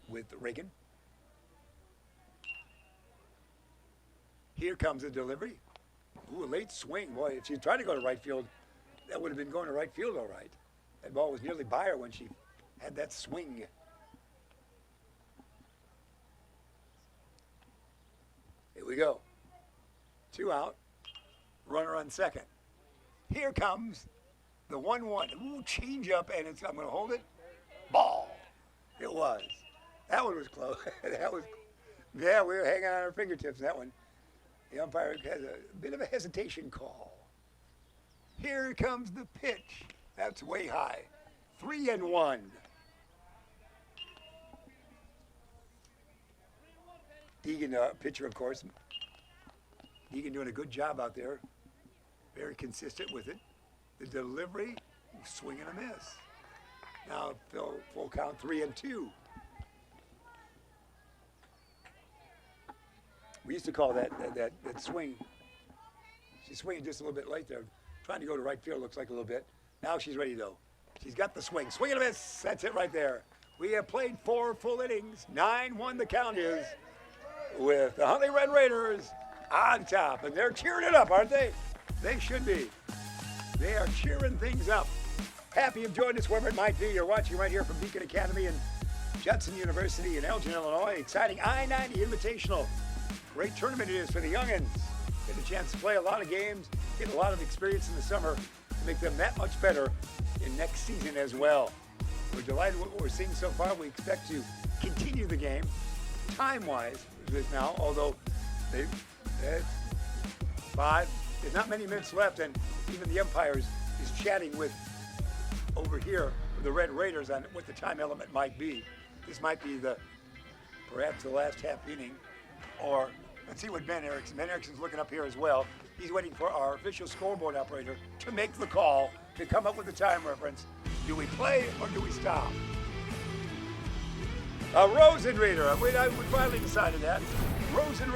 A: with Reagan. Here comes the delivery. Ooh, a late swing. Boy, if she tried to go to right field, that would have been going to right field all right. That ball was nearly by her when she had that swing. Here we go. 2 out. Runner on second. Here comes the 1-1. Ooh, change up, and I'm going to hold it. Ball. It was. That one was close. Yeah, we were hanging on our fingertips, that one. The umpire has a bit of a hesitation call. Here comes the pitch. That's way high. 3-1. Deegan, pitcher, of course. Deegan doing a good job out there. Very consistent with it. The delivery, swing and a miss. Now full count 3-2. We used to call that swing. She's swinging just a little bit late there. Trying to go to right field, looks like a little bit. Now she's ready, though. She's got the swing. Swing and a miss. That's it right there. We have played 4 full innings. 9-1 the count is, with the Huntley Red Raiders on top. And they're cheering it up, aren't they? They should be. They are cheering things up. Happy you've joined us wherever it might be. You're watching right here from Beacon Academy and Judson University in Elgin, Illinois. Exciting I-90 Invitational. Great tournament it is for the youngins. Get a chance to play a lot of games, get a lot of experience in the summer to make them that much better in next season as well. We're delighted with what we're seeing so far. We expect to continue the game time-wise this now, although there's not many minutes left, and even the umpires is chatting with over here with the Red Raiders on what the time element might be. This might be perhaps the last half inning, or let's see what Ben Erickson's looking up here as well. He's waiting for our official scoreboard operator to make the call to come up with the time reference. Do we play or do we stop? Rosen reader. We finally decided that. Rosen.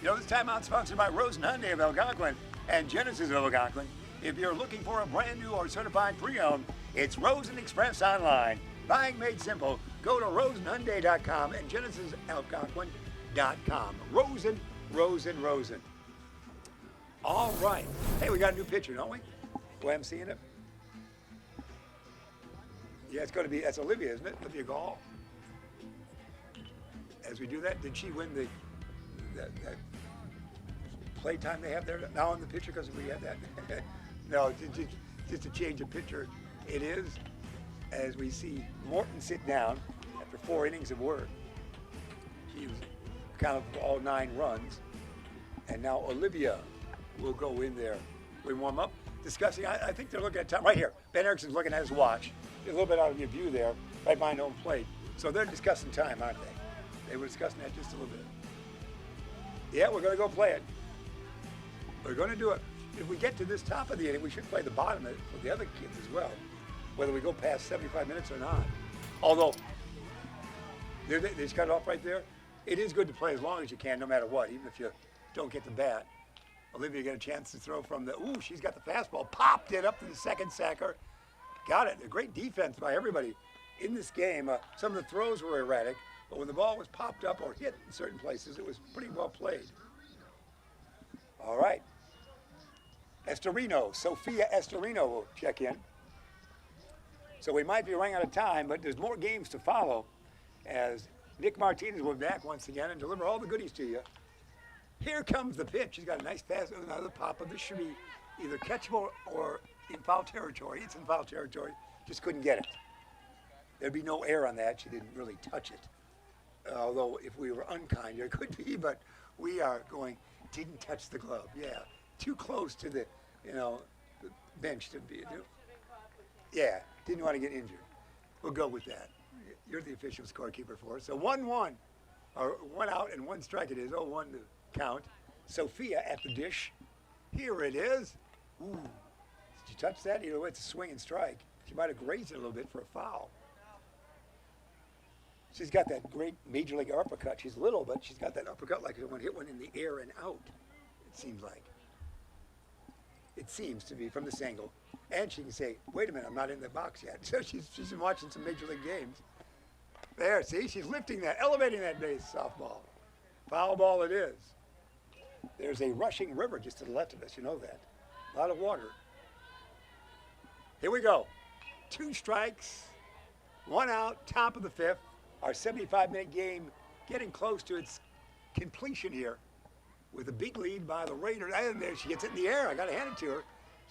A: You know, this timeout sponsored by Rosen Hyundai of Algonquin and Genesis of Algonquin. If you're looking for a brand new or certified pre-owned, it's Rosen Express online. Buying made simple. Go to rosenhyundai.com and genesisalgonquin.com. Rosen. All right. Hey, we got a new pitcher, don't we? Boy, I'm seeing it. Yeah, that's Olivia, isn't it? Olivia Gall. As we do that, did she win that play time they have there now on the pitcher because we had that? No, just to change a pitcher. It is, as we see Morton sit down after 4 innings of work. He was kind of all 9 runs. And now Olivia will go in there. We warm up, discussing, I think they're looking at time, right here. Ben Erickson's looking at his watch. A little bit out of your view there, right behind home plate. So they're discussing time, aren't they? They were discussing that just a little bit. Yeah, we're going to go play it. We're going to do it. If we get to this top of the inning, we should play the bottom of it for the other kids as well, whether we go past 75 minutes or not. Although, they just cut it off right there. It is good to play as long as you can, no matter what, even if you don't get the bat. Olivia got a chance to throw from she's got the fastball, popped it up to the second sacker. Got it. A great defense by everybody in this game. Some of the throws were erratic, but when the ball was popped up or hit in certain places, it was pretty well played. All right. Sophia Estorino will check in. So we might be running out of time, but there's more games to follow as Nick Martinez will be back once again and deliver all the goodies to you. Here comes the pitch. He's got a nice pass, another pop. This should be either catchable or in foul territory. It's in foul territory. Just couldn't get it. There'd be no air on that. She didn't really touch it. Although if we were unkind, there could be, but we are going, didn't touch the glove. Yeah, too close to the bench to be. Yeah, didn't want to get injured. We'll go with that. You're the official scorekeeper for us. So 1-1, or 1 out and 1 strike it is. 0-1 to count. Sophia at the dish. Here it is. Ooh. Did you touch that? It's a swing and strike. She might have grazed it a little bit for a foul. She's got that great major league uppercut. She's little, but she's got that uppercut like someone hit one in the air and out, it seems like. It seems to be from this angle. And she can say, wait a minute, I'm not in the box yet. So she's been watching some major league games. There, see, she's lifting that, elevating that base softball. Foul ball it is. There's a rushing river just to the left of us, you know that. A lot of water. Here we go. 2 strikes, 1 out, top of the 5th. Our 75-minute game getting close to its completion here with a big lead by the Raiders. And there she gets it in the air. I got to hand it to her.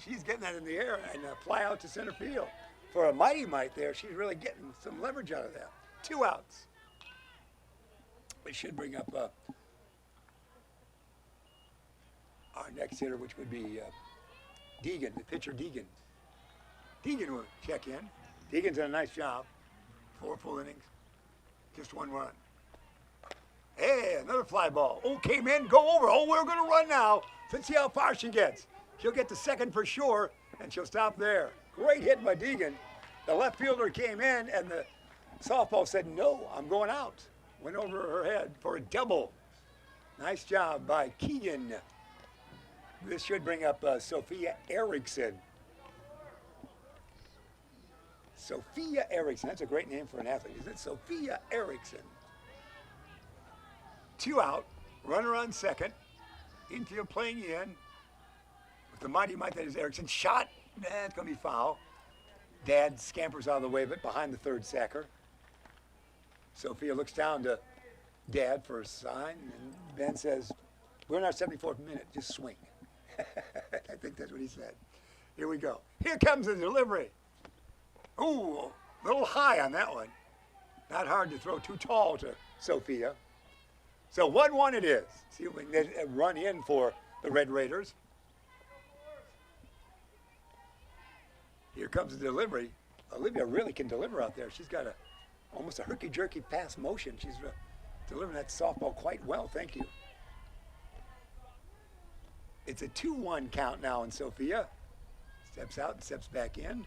A: She's getting that in the air and fly out to center field. For a mighty mite there, she's really getting some leverage out of that. 2 outs. We should bring up our next hitter, which would be Deegan, the pitcher Deegan. Deegan will check in. Deegan's done a nice job. 4 full innings. Just 1 run. Hey, another fly ball. Came in, go over. We're going to run now. Let's see how far she gets. She'll get to second for sure, and she'll stop there. Great hit by Deegan. The left fielder came in, and the softball said, no, I'm going out. Went over her head for a double. Nice job by Keegan. This should bring up Sophia Erickson. Sophia Erickson. That's a great name for an athlete, isn't it? Sophia Erickson. 2 out. Runner on second. Infield playing in. With the mighty might that is Erickson. Shot. It's going to be foul. Dad scampers out of the way of it behind the third sacker. Sophia looks down to Dad for a sign, and Ben says, we're in our 74th minute, just swing. I think that's what he said. Here we go. Here comes the delivery. Ooh, a little high on that one. Not hard to throw, too tall to Sophia. So 1-1 it is. See if we can get a run in for the Red Raiders. Here comes the delivery. Olivia really can deliver out there. She's got almost a herky-jerky pass motion. She's delivering that softball quite well. Thank you. It's a 2-1 count now in Sophia. Steps out and steps back in.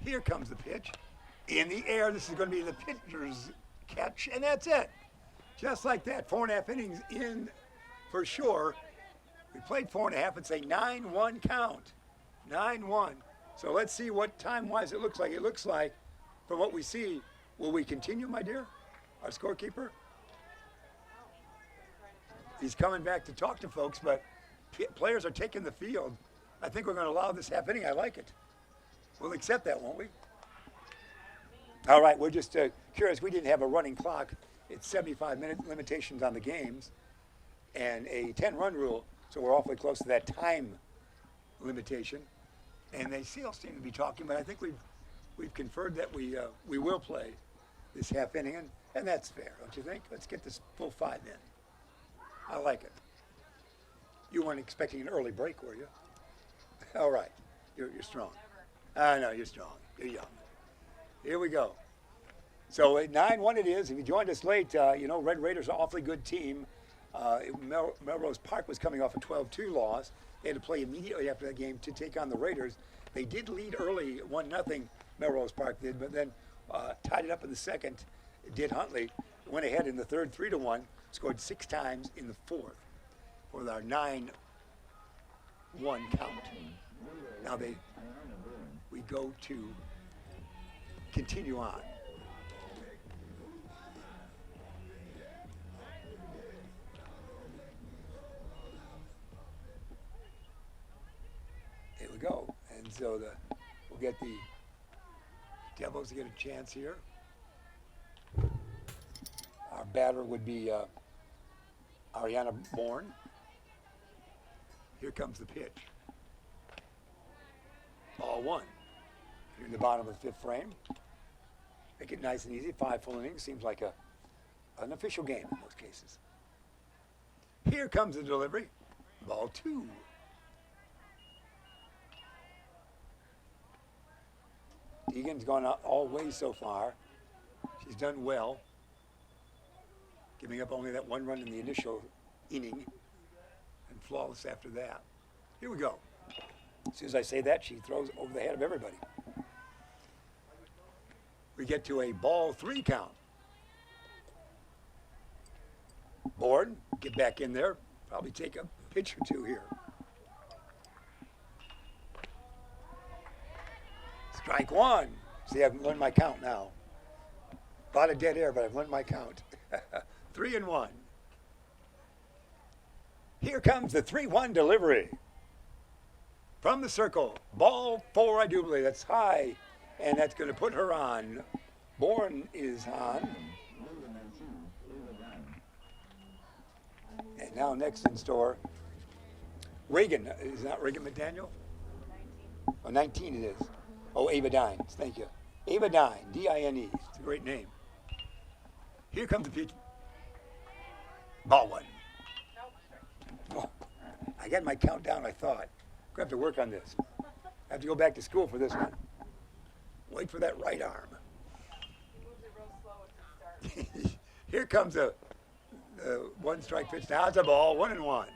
A: Here comes the pitch. In the air, this is going to be the pitcher's catch, and that's it. Just like that, 4.5 innings in for sure. We played 4.5. It's a 9-1 count. 9-1. So let's see what time-wise it looks like. It looks like, from what we see, will we continue, my dear? Our scorekeeper? He's coming back to talk to folks, but players are taking the field. I think we're going to allow this half inning. I like it. We'll accept that, won't we? All right, we're just curious. We didn't have a running clock. It's 75-minute limitations on the games and a 10-run rule, so we're awfully close to that time limitation. And they still seem to be talking, but I think we've conferred that we will play this half inning, and that's fair, don't you think? Let's get this full 5 in. I like it. You weren't expecting an early break, were you? All right, you're strong. I know, you're strong. You're young. Here we go. So 9-1 it is. If you joined us late, Red Raiders are an awfully good team. Melrose Park was coming off a 12-2 loss. They had to play immediately after that game to take on the Raiders. They did lead early, 1-0, Melrose Park did, but then tied it up in the second, did Huntley. Went ahead in the third, 3-1, scored 6 times in the fourth for our 9-1 count. Now we go to continue on. Here we go. And so we'll get the Devils to get a chance here. Our batter would be Ariana Bourne. Here comes the pitch. Ball 1. Here in the bottom of the 5th frame. Make it nice and easy. 5 full innings. Seems like an official game in most cases. Here comes the delivery. Ball 2. Deegan's gone out all ways so far. She's done well, giving up only that 1 run in the initial inning and flawless after that. Here we go. As soon as I say that, she throws over the head of everybody. We get to a ball 3 count. Bourne, get back in there. Probably take a pitch or 2 here. Strike 1. See, I've learned my count now. A lot of dead air, but I've learned my count. 3-1. Here comes the 3-1 delivery. From the circle. Ball 4, I do believe. That's high, and that's going to put her on. Bourne is on. And now next in store, Reagan. Is not Reagan McDaniel? 19. Oh, 19 it is. Oh, Ava Dines. Thank you. Ava Dine, D-I-N-E. It's a great name. Here comes the pitch. Ball 1. Oh, I got my countdown, I thought. I have to work on this. I have to go back to school for this one. Wait for that right arm. Here comes the 1-strike pitch. Now it's a ball, 1-1.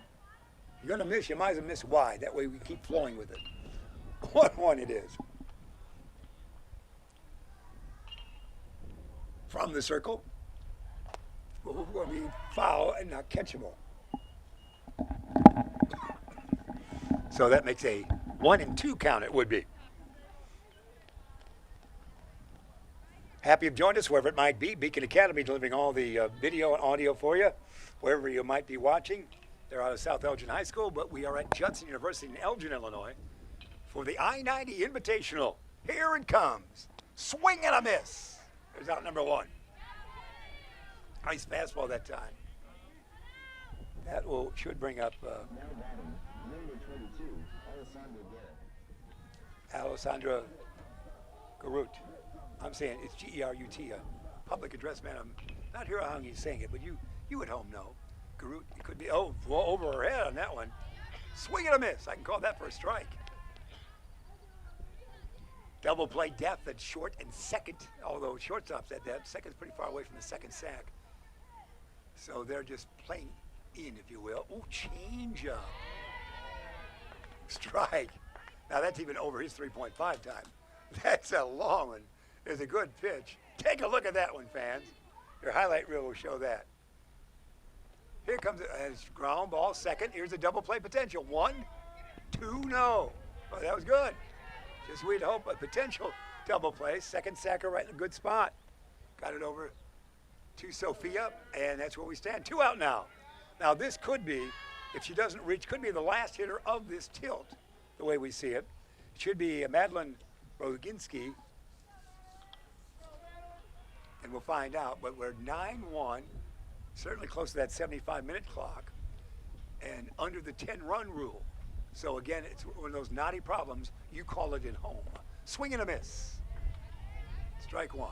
A: You're going to miss, you might as well miss wide. That way we keep flowing with it. 1-1 it is. From the circle. Will be foul and not catchable. So that makes a 1-2 count, it would be. Happy you've joined us, wherever it might be. Beacon Academy delivering all the video and audio for you, wherever you might be watching. They're out of South Elgin High School, but we are at Judson University in Elgin, Illinois, for the I-90 Invitational. Here it comes. Swing and a miss. There's out number 1. Nice fastball that time. That should bring up Alessandra Garut. I'm saying it's G-E-R-U-T, a public address man. I'm not sure how he's saying it, but you at home know. Garut, it could be over her head on that one. Swing and a miss. I can call that for a strike. Double play depth at short and second, although shortstop's at depth. Second's pretty far away from the second sack. So they're just playing in, if you will. Ooh, change up. Strike. Now that's even over his 3.5 time. That's a long one. It's a good pitch. Take a look at that one, fans. Your highlight reel will show that. Here comes a ground ball, second. Here's a double play potential. 1, 2, no. Oh, that was good. Just we'd hope a potential double play. Second sacker right in a good spot. Got it over to Sophia, and that's where we stand. 2 out now. Now this could be, if she doesn't reach, could be the last hitter of this tilt, the way we see it. It should be Madeline Roginski, and we'll find out. But we're 9-1, certainly close to that 75-minute clock, and under the 10-run rule. So again, it's one of those knotty problems. You call it in home. Swing and a miss. Strike 1.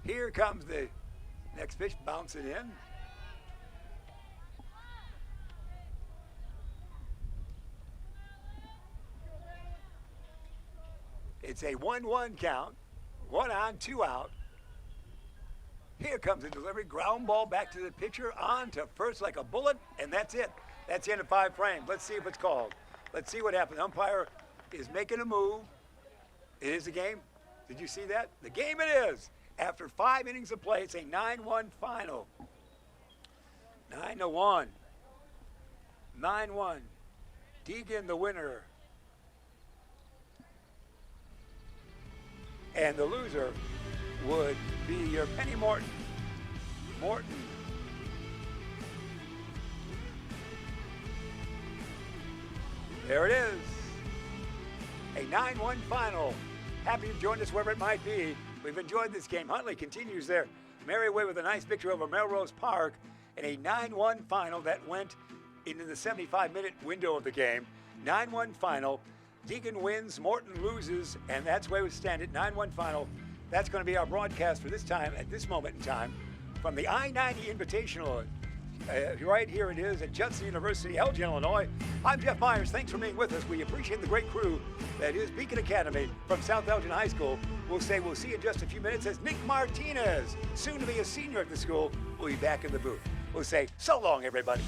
A: Here comes the next pitch, bouncing in. It's a 1-1 count. 1 on, 2 out. Here comes the delivery. Ground ball back to the pitcher. On to first like a bullet, and that's it. That's the end of 5 frames. Let's see if it's called. Let's see what happens. Umpire is making a move. It is a game. Did you see that? The game it is. After 5 innings of play, it's a 9-1 final. 9-1. 9-1. Deegan the winner. And the loser would be your Penny Morton. Morton. There it is. A 9-1 final. Happy you've joined us wherever it might be. We've enjoyed this game. Huntley continues their merry way with a nice victory over Melrose Park in a 9-1 final that went into the 75-minute window of the game. 9-1 final. Deegan wins, Morton loses, and that's where we stand at 9-1 final. That's going to be our broadcast for this time, at this moment in time, from the I-90 Invitational. Right here it is at Judson University, Elgin, Illinois. I'm Jeff Myers. Thanks for being with us. We appreciate the great crew that is Beacon Academy from South Elgin High School. We'll see you in just a few minutes as Nick Martinez, soon to be a senior at the school, will be back in the booth. We'll say so long, everybody.